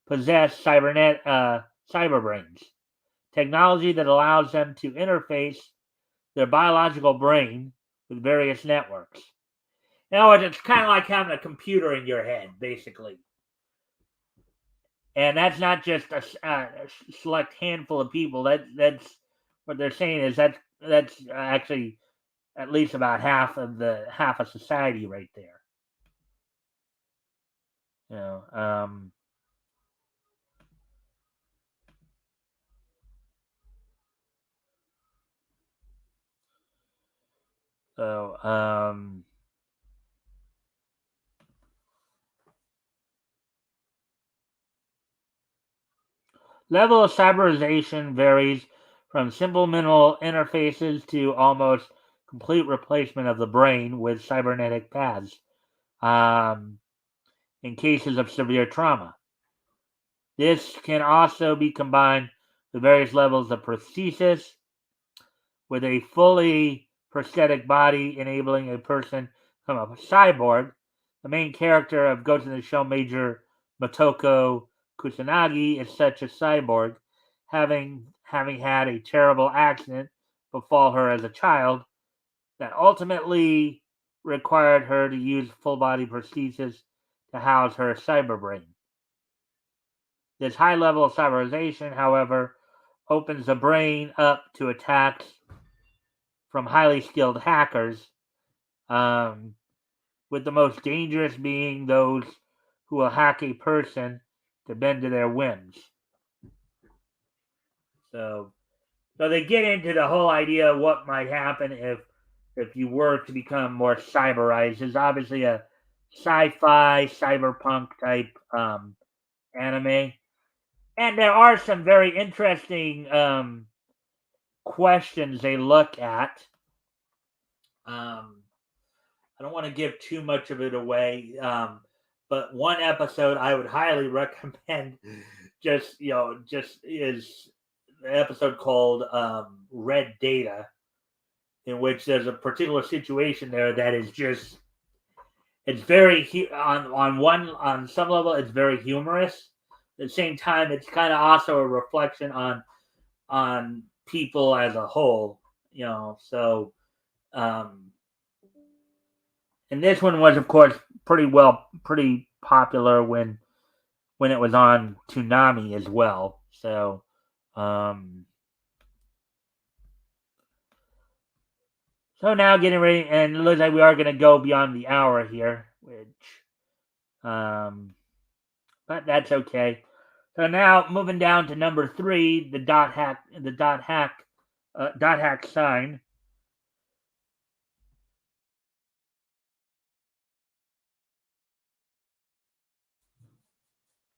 S1: possess cyber brains, technology that allows them to interface their biological brain with various networks. In other words, it's kind of like having a computer in your head, basically. And that's not just a select handful of people. That's what they're saying is that's actually at least about half of society right there. You know, so level of cyberization varies from simple minimal interfaces to almost complete replacement of the brain with cybernetic paths um, in cases of severe trauma. This can also be combined with various levels of prosthesis, with a fully prosthetic body enabling a person to become a cyborg. The main character of Ghost in the Shell, Major Motoko Kusanagi, is such a cyborg, having had a terrible accident befall her as a child that ultimately required her to use full body prosthesis to house her cyber brain. This high level of cyberization, however, opens the brain up to attacks from highly skilled hackers, um, with the most dangerous being those who will hack a person to bend to their whims. So, so they get into the whole idea of what might happen if you were to become more cyberized. It's obviously a sci-fi cyberpunk type anime, and there are some very interesting questions they look at. Um, I don't want to give too much of it away, but one episode I would highly recommend. Just is the episode called "Red Data," in which there's a particular situation there that is just it's very on some level it's very humorous. At the same time, it's kind of also a reflection on people as a whole. So um, and this one was, of course, pretty popular when when it was on Toonami as well. So, now getting ready, and it looks like we are going to go beyond the hour here, which, but that's okay. So now moving down to number 3, the dot hack sign.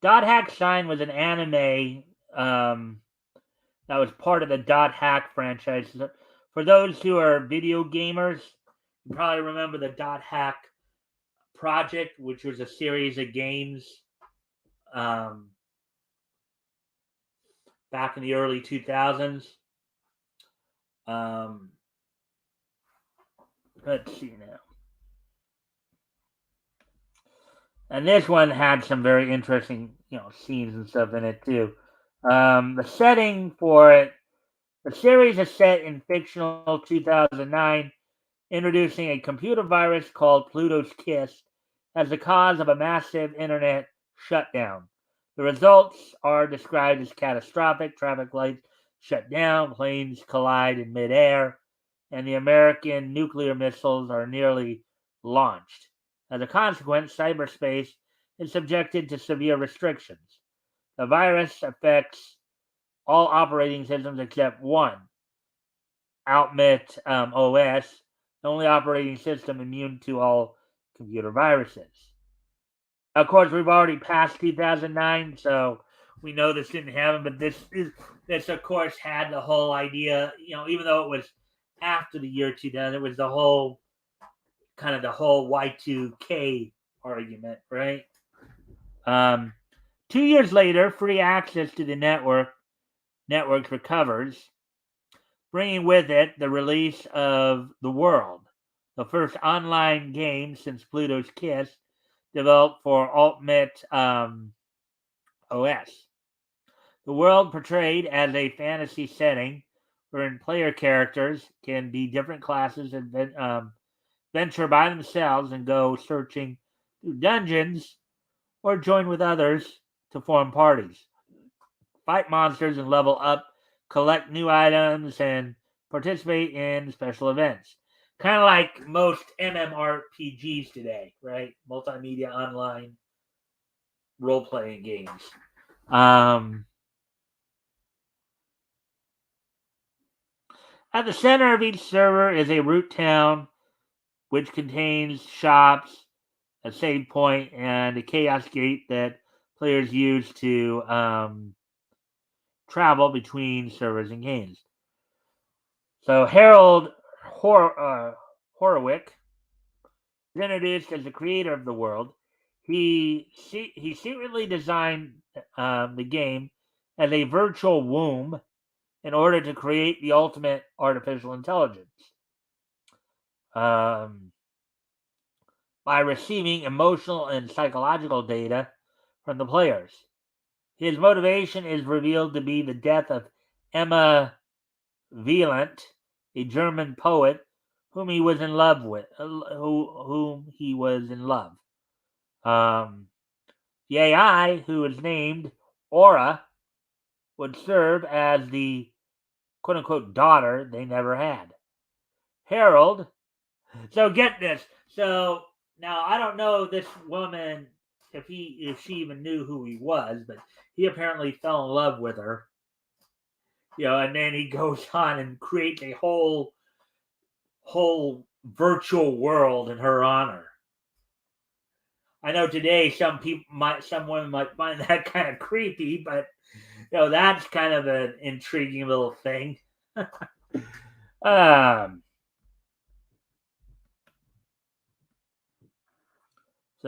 S1: Dot hack sign was an anime that was part of the Dot Hack franchise. For those who are video gamers, you probably remember the Dot Hack project, which was a series of games um, back in the early 2000s. Um, let's see now. And this one had some very interesting, scenes and stuff in it too. The setting for it, the series is set in fictional 2009, introducing a computer virus called Pluto's Kiss as the cause of a massive internet shutdown. The results are described as catastrophic. Traffic lights shut down, planes collide in midair, and the American nuclear missiles are nearly launched. As a consequence, cyberspace is subjected to severe restrictions. The virus affects all operating systems except one, Outmit OS, the only operating system immune to all computer viruses. Of course, we've already passed 2009, so we know this didn't happen. But this of course had the whole idea. Even though it was after the year 2000, it was the whole Y2K argument, right? 2 years later, free access to the network recovers, bringing with it the release of The World, the first online game since Pluto's Kiss, developed for Ultimate OS. The world portrayed as a fantasy setting wherein player characters can be different classes and venture by themselves and go searching through dungeons or join with others to form parties, fight monsters and level up, collect new items, and participate in special events. Kind of like most MMORPGs today, right? Multimedia online role playing games. At the center of each server is a root town, which contains shops, a save point, and a chaos gate that players use to travel between servers and games. So Harold Horowitz is introduced as the creator of the world. He secretly designed the game as a virtual womb in order to create the ultimate artificial intelligence. By receiving emotional and psychological data from the players. His motivation is revealed to be the death of Emma Wieland, a German poet whom he was in love with. Whom he was in love. The AI, who is named Aura, would serve as the "quote unquote" daughter they never had. Harold. So get this. So now I don't know this woman if she even knew who he was, but he apparently fell in love with her. And then he goes on and creates a whole virtual world in her honor. I know today some women might find that kind of creepy, but that's kind of an intriguing little thing. um,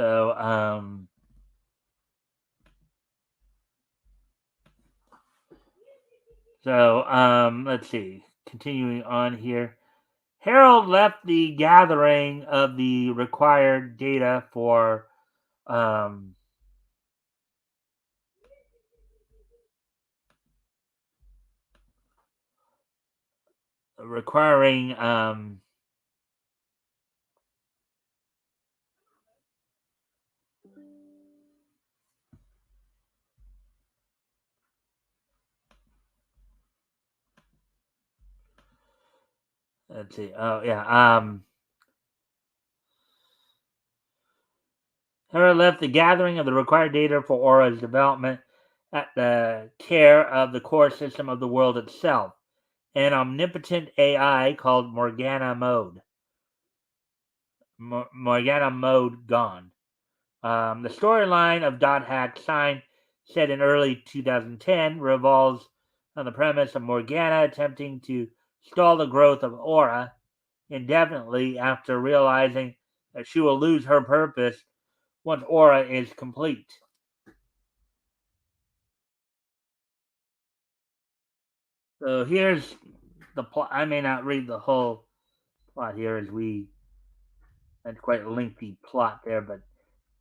S1: so let's see. Continuing on here. Harold left the gathering of the required data for requiring let's see. Oh yeah. Hera left the gathering of the required data for Aura's development at the care of the core system of the world itself, an omnipotent AI called Morgana Mode. Morgana Mode gone. The storyline of Dot Hack Sign, set in early 2010, revolves on the premise of Morgana attempting to stall the growth of Aura indefinitely after realizing that she will lose her purpose once Aura is complete. So here's the plot. I may not read the whole plot here, as that's quite a lengthy plot there, but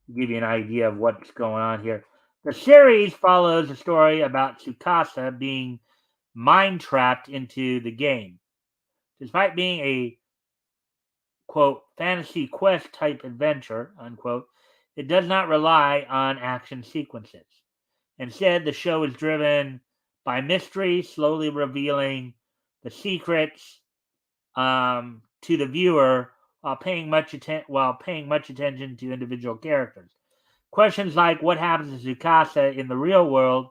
S1: to give you an idea of what's going on here. The series follows a story about Tsukasa being mind trapped into the game. Despite being a quote fantasy quest type adventure, unquote, it does not rely on action sequences. Instead, the show is driven by mystery, slowly revealing the secrets to the viewer while paying much attention to individual characters. Questions like what happens to Tsukasa in the real world,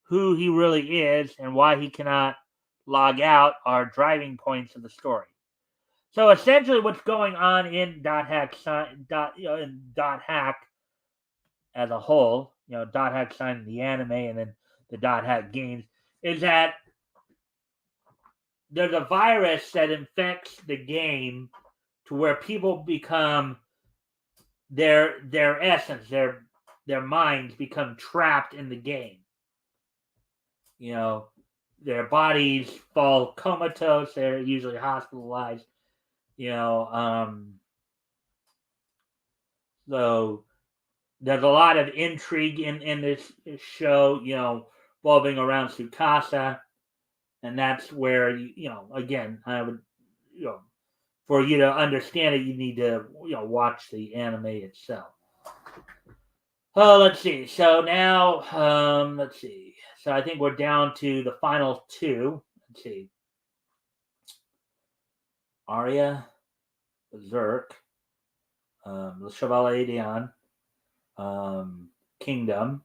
S1: who he really is, and why he cannot log out are driving points of the story. So essentially, what's going on in Dot Hack as a whole, Dot Hack Sign the anime and then the Dot Hack games, is that there's a virus that infects the game to where people become their essence, their minds become trapped in the game. You know, their bodies fall comatose. They're usually hospitalized. You know, so there's a lot of intrigue in this show. Revolving around Tsukasa, and that's where again, I would for you to understand it, you need to watch the anime itself. Oh, let's see. So now, let's see. So I think we're down to the final two. Let's see. Arya, Berserk, Le Chevalier d'Eon, Kingdom,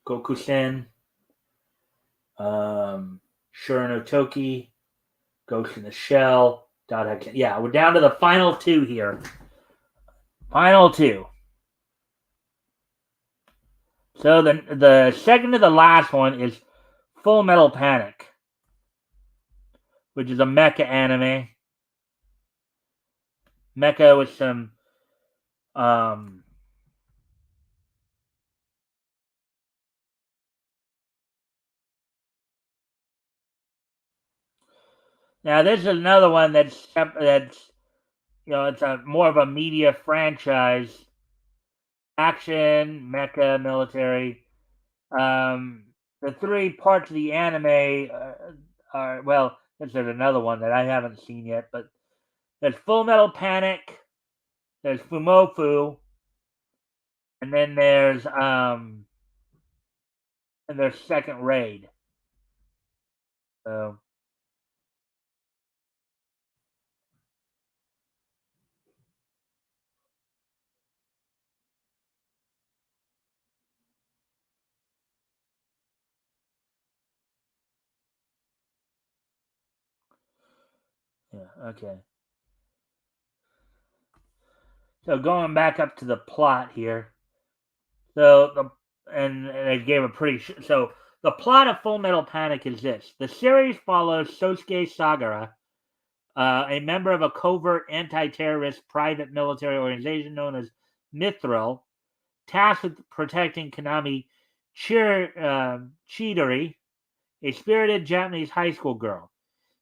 S1: Gokusen, Shura no Toki, Ghost in the Shell. Yeah, we're down to the final two here. Final two. So the second to the last one is Full Metal Panic, which is a mecha anime. Mecha with some now this is another one that's it's a more of a media franchise, action, mecha, military. The three parts of the anime are well. There's another one that I haven't seen yet, but there's Full Metal Panic, there's Fumofu, and then there's Second Raid. So yeah, okay. So going back up to the plot here. So and they gave a so the plot of Full Metal Panic is this: the series follows Sosuke Sagara, a member of a covert anti-terrorist private military organization known as Mithril, tasked with protecting Kanami Chidori, a spirited Japanese high school girl.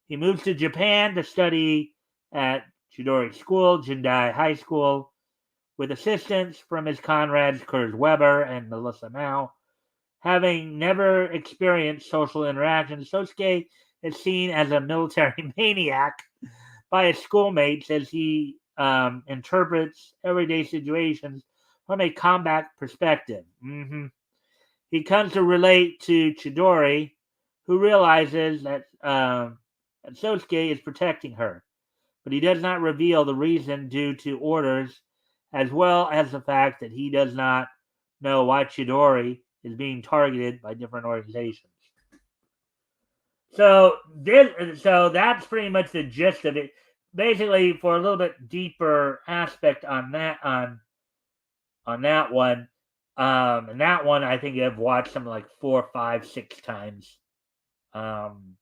S1: He moves to Japan to study at Chidori's school, Jindai High School, with assistance from his comrades Kurt Weber and Melissa Mao. Having never experienced social interaction, Sosuke is seen as a military maniac by his schoolmates as he interprets everyday situations from a combat perspective. He comes to relate to Chidori, who realizes that Sosuke is protecting her, but he does not reveal the reason due to orders, as well as the fact that he does not know why Chidori is being targeted by different organizations. So that's pretty much the gist of it. Basically, for a little bit deeper aspect on that one, and that one I think I've watched something like 4, 5, 6 times. Um,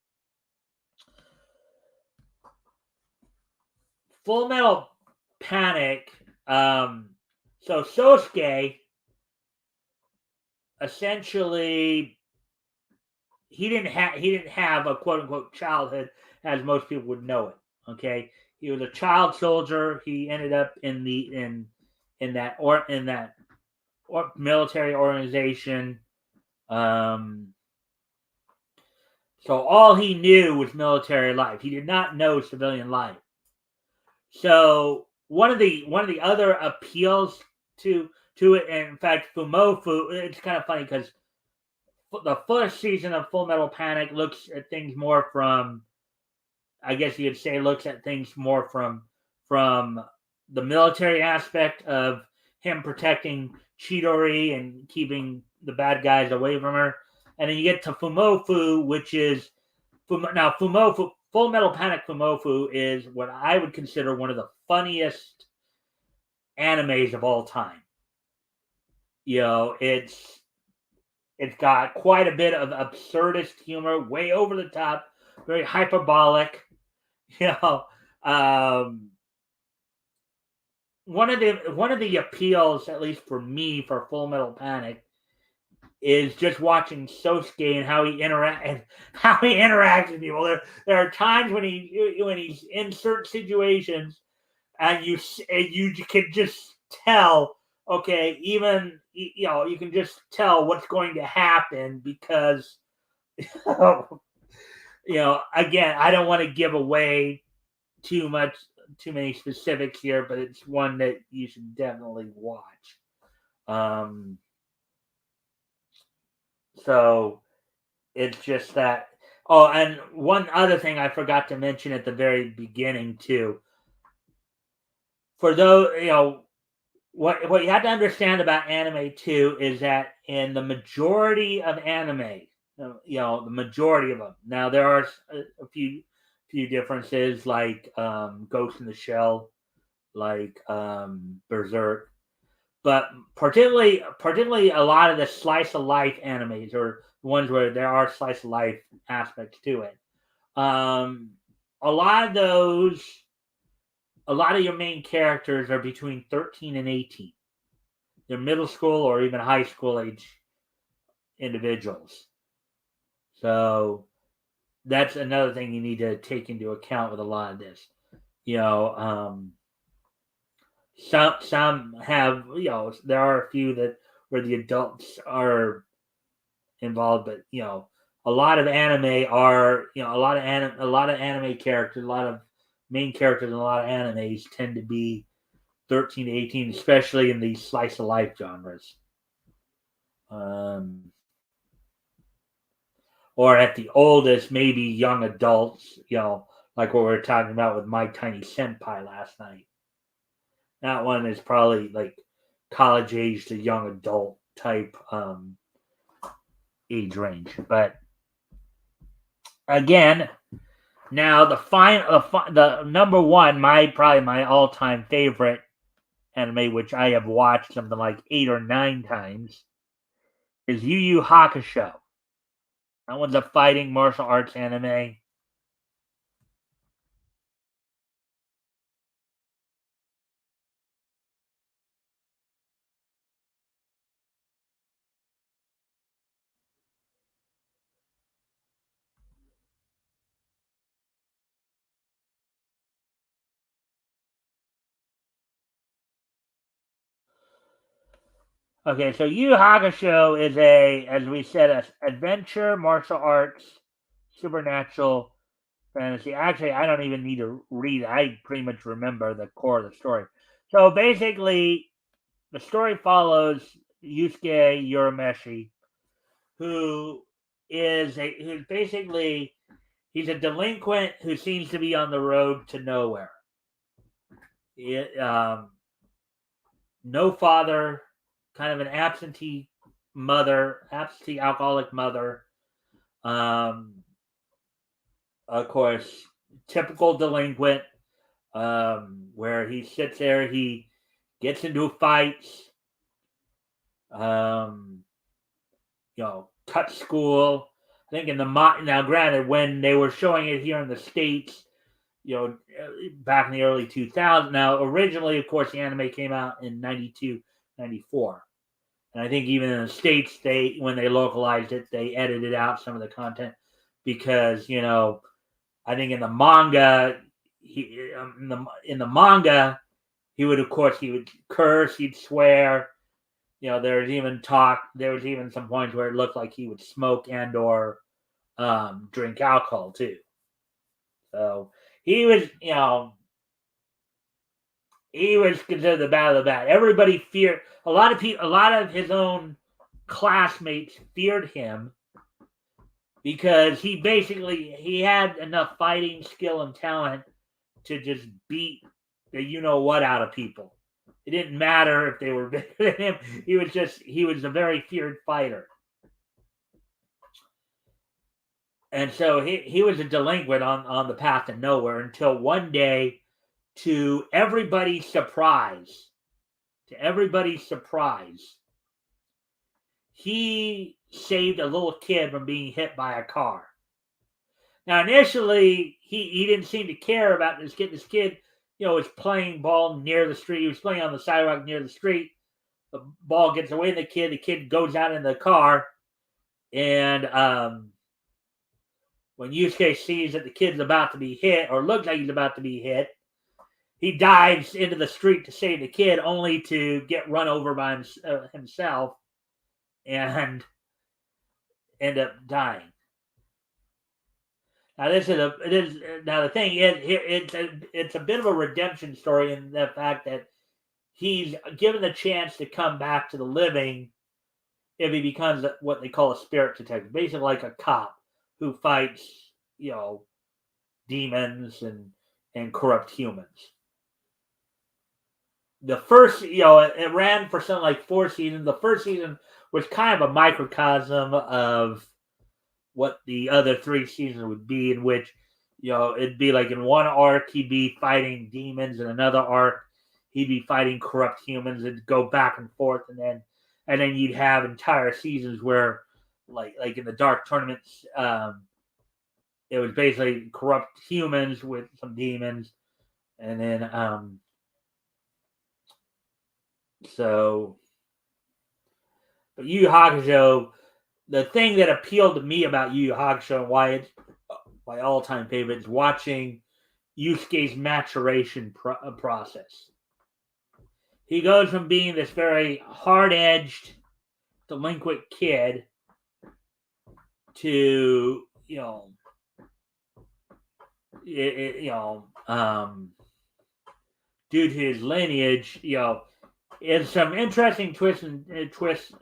S1: Full Metal Panic. So Sosuke essentially he didn't have a quote unquote childhood as most people would know it. Okay, he was a child soldier. He ended up in that military organization. Um, so all he knew was military life. He did not know civilian life. So one of the other appeals to it, and in fact, Fumofu, it's kind of funny because the first season of Full Metal Panic looks at things more from, I guess you could say, looks at things more from the military aspect of him protecting Chidori and keeping the bad guys away from her, and then you get to Fumofu, which is now Fumofu. Full Metal Panic Fumofu is what I would consider one of the funniest animes of all time. It's got quite a bit of absurdist humor, way over the top, very hyperbolic. You know, um, one of the appeals, at least for me, for Full Metal Panic, is just watching Sosuke and how he interacts with people. There are times when he's in certain situations, and you can just tell. Okay, even you can just tell what's going to happen because again, I don't want to give away too many specifics here, but it's one that you should definitely watch. Um, so it's just that. Oh, and one other thing I forgot to mention at the very beginning too. For those, what you have to understand about anime too is that in the majority of anime, the majority of them. Now there are a few differences, like Ghost in the Shell, like Berserk, but particularly a lot of the slice of life animes, or the ones where there are slice of life aspects to it. Um, a lot of those, a lot of your main characters are between 13 and 18. They're middle school or even high school age individuals. So that's another thing you need to take into account with a lot of this. You know, some have, there are a few that where the adults are involved, but a lot of anime are, a lot of anime characters, a lot of main characters in a lot of animes tend to be 13 to 18, especially in these slice of life genres. Um, or at the oldest, maybe young adults, like what we were talking about with My Tiny Senpai last night. That one is probably like college age to young adult type age range. But again, now the number one, probably my all time favorite anime, which I have watched something like 8 or 9 times, is Yu Yu Hakusho. That one's a fighting martial arts anime. Okay, so Yu Yu Hakusho is as we said, a adventure, martial arts, supernatural fantasy. Actually, I don't even need to read it. I pretty much remember the core of the story. So basically, the story follows Yusuke Urameshi, who he's basically he's a delinquent who seems to be on the road to nowhere. No father, kind of an absentee alcoholic mother. Of course, typical delinquent, where he sits there, he gets into fights, cut school. I think now, granted, when they were showing it here in the States, back in the early 2000s. Now, originally, of course, the anime came out in 92, 94. And I think even in the States, when they localized it, they edited out some of the content because, I think in the manga, in the manga, he would curse, he'd swear. There was even some points where it looked like he would smoke and or drink alcohol too. So he was considered the bad of the bad. Everybody feared a lot of his own classmates feared him because he had enough fighting skill and talent to just beat the what out of people. It didn't matter if they were bigger than him. He was a very feared fighter. And so he was a delinquent on the path to nowhere until one day, to everybody's surprise, he saved a little kid from being hit by a car. Now, initially, he didn't seem to care about this kid. This kid, was playing ball near the street. He was playing on the sidewalk near the street. The ball gets away from the kid. The kid goes out in the car. And when Yusuke sees that the kid's about to be hit, or looks like he's about to be hit, he dives into the street to save the kid, only to get run over by himself and end up dying. Now, the thing is, it's a bit of a redemption story in the fact that he's given the chance to come back to the living if he becomes what they call a spirit detective, basically like a cop who fights, demons and corrupt humans. The first, it ran for something like 4 seasons. The first season was kind of a microcosm of what the other 3 seasons would be, in which, it'd be like in one arc, he'd be fighting demons, in another arc, he'd be fighting corrupt humans. It'd go back and forth, and then you'd have entire seasons where, like in the Dark Tournaments, it was basically corrupt humans with some demons, and then but Yu Yu Hakusho, the thing that appealed to me about Yu Yu Hakusho and why it's my all-time favorite is watching Yusuke's maturation process. He goes from being this very hard-edged, delinquent kid to, due to his lineage, it's some interesting twists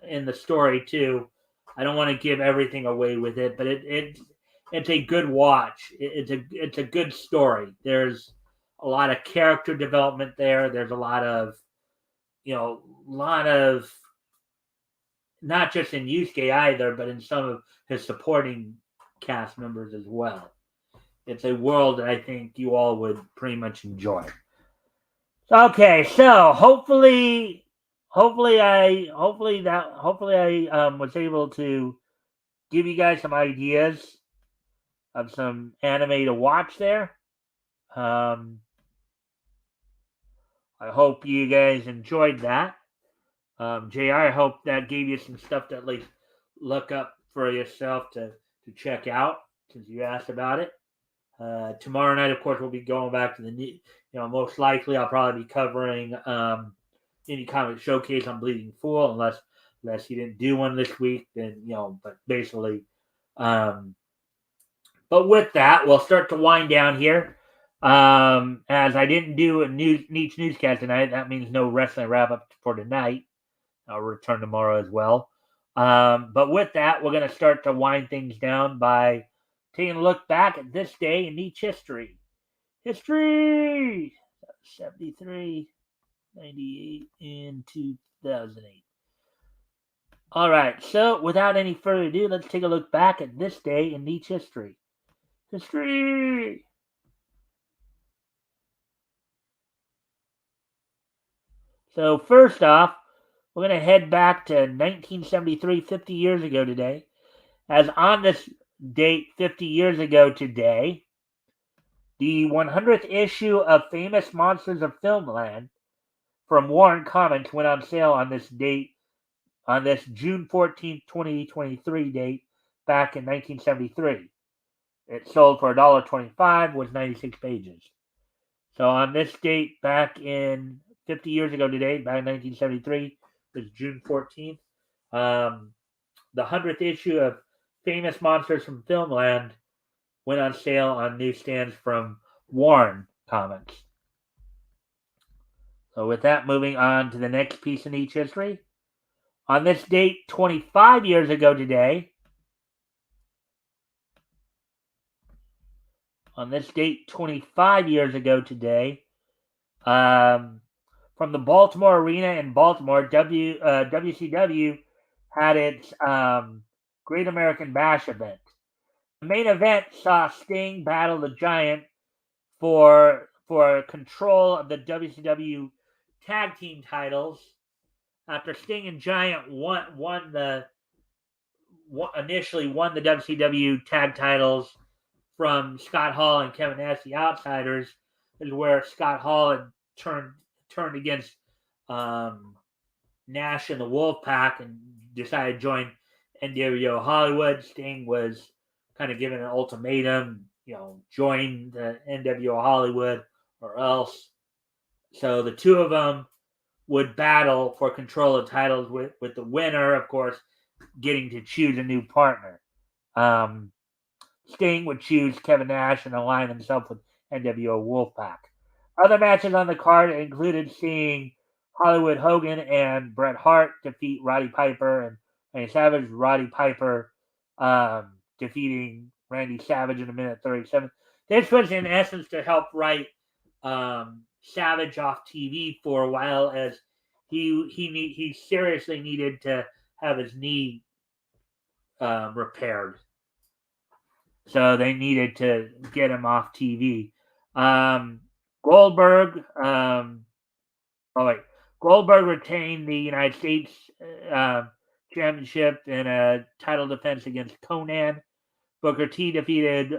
S1: in the story too. I don't want to give everything away with it, but it's a good watch. It's a good story. There's a lot of character development there. There's a lot of not just in Yusuke either, but in some of his supporting cast members as well. It's a world that I think you all would pretty much enjoy. Okay, so hopefully I was able to give you guys some ideas of some anime to watch there. I hope you guys enjoyed that. JR, I hope that gave you some stuff to at least look up for yourself to check out, since you asked about it. Tomorrow night, of course, we'll be going back to the most likely I'll probably be covering any comic showcase on Bleeding Fool, unless he didn't do one this week, then but basically but with that, we'll start to wind down here. As I didn't do a niche newscast tonight, that means no wrestling wrap up for tonight. I'll return tomorrow as well. But with that, we're going to start to wind things down by taking a look back at this day in each history. History! 73, 98, and 2008. All right, so without any further ado, let's take a look back at this day in each history. History! So, first off, we're going to head back to 1973, 50 years ago today. As on this date, 50 years ago today, the 100th issue of Famous Monsters of Filmland from Warren Comics went on sale on this date, on this June 14th, 2023 date, back in 1973. It sold for $1.25, was 96 pages. So on this date, back in 50 years ago today, back in 1973, was June 14th. The 100th issue of Famous Monsters from Filmland went on sale on newsstands from Warren Comics. So with that, moving on to the next piece in each history. On this date, 25 years ago today, from the Baltimore Arena in Baltimore, WCW had its Great American Bash event. The main event saw Sting battle the Giant for control of the WCW tag team titles after Sting and Giant initially won the WCW tag titles from Scott Hall and Kevin Nash, the Outsiders, is where Scott Hall had turned against Nash and the Wolfpack and decided to join NWO Hollywood. Sting was kind of given an ultimatum, join the NWO Hollywood or else. So the two of them would battle for control of titles with the winner, of course, getting to choose a new partner. Sting would choose Kevin Nash and align himself with NWO Wolfpack. Other matches on the card included seeing Hollywood Hogan and Bret Hart defeat Roddy Piper and Randy Savage. Roddy Piper defeating Randy Savage in a minute 37. This was in essence to help write Savage off TV for a while, as he seriously needed to have his knee repaired. So they needed to get him off TV. Goldberg retained the United States Championship in a title defense against Conan. Booker T defeated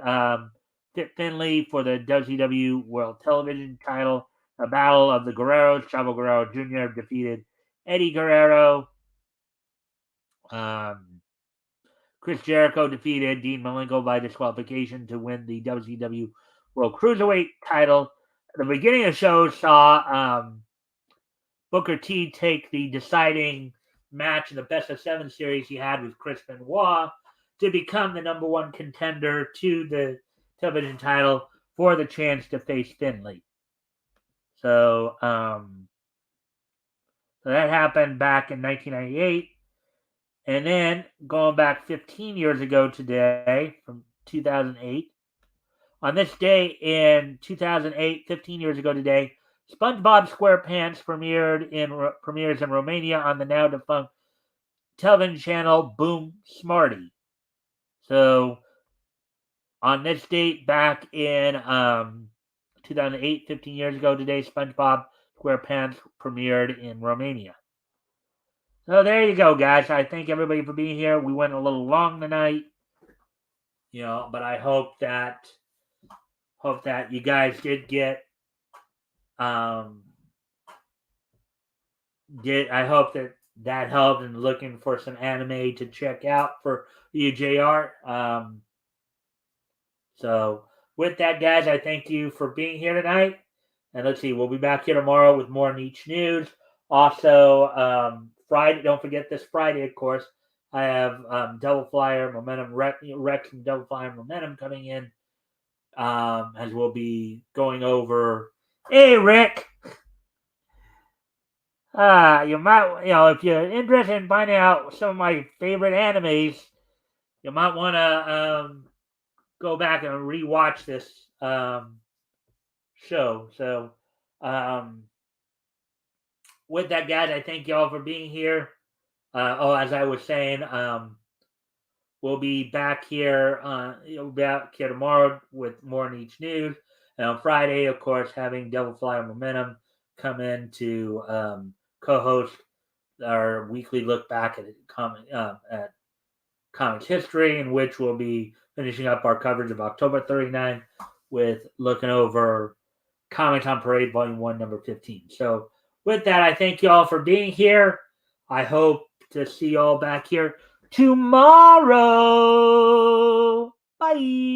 S1: Fit Finlay for the WCW World Television title. A battle of the Guerreros. Chavo Guerrero Jr. defeated Eddie Guerrero. Chris Jericho defeated Dean Malenko by disqualification to win the WCW World Cruiserweight title. The beginning of the show saw Booker T take the deciding match in the Best of 7 series he had with Chris Benoit to become the number one contender to the television title for the chance to face Finlay. So that happened back in 1998. And then going back 15 years ago today, from 2008, on this day in 2008, 15 years ago today, SpongeBob SquarePants premieres in Romania on the now defunct television channel Boom Smarty. So on this date back in 2008, 15 years ago today, SpongeBob SquarePants premiered in Romania. So there you go, guys. I thank everybody for being here. We went a little long tonight, but I hope that you guys did get I hope that helped in looking for some anime to check out for you, JR. So with that, guys, I thank you for being here tonight. And let's see, we'll be back here tomorrow with more Niche News. Also, Friday, don't forget this Friday, of course, I have Double Flyer Momentum Rex and Double Flyer Momentum coming in, as we'll be going over. Hey, Rick. You might, if you're interested in finding out some of my favorite animes, you might want to go back and rewatch this show. So, um, with that, guys, I thank y'all for being here. As I was saying, we'll be back here. You'll be back here tomorrow with more Niche news, and on Friday, of course, having Devil Flyer Momentum come in to co-host our weekly look back at comics history, in which we'll be finishing up our coverage of October 39 with looking over Comics on Parade Volume 1, number 15. So, with that, I thank you all for being here. I hope to see you all back here tomorrow. Bye.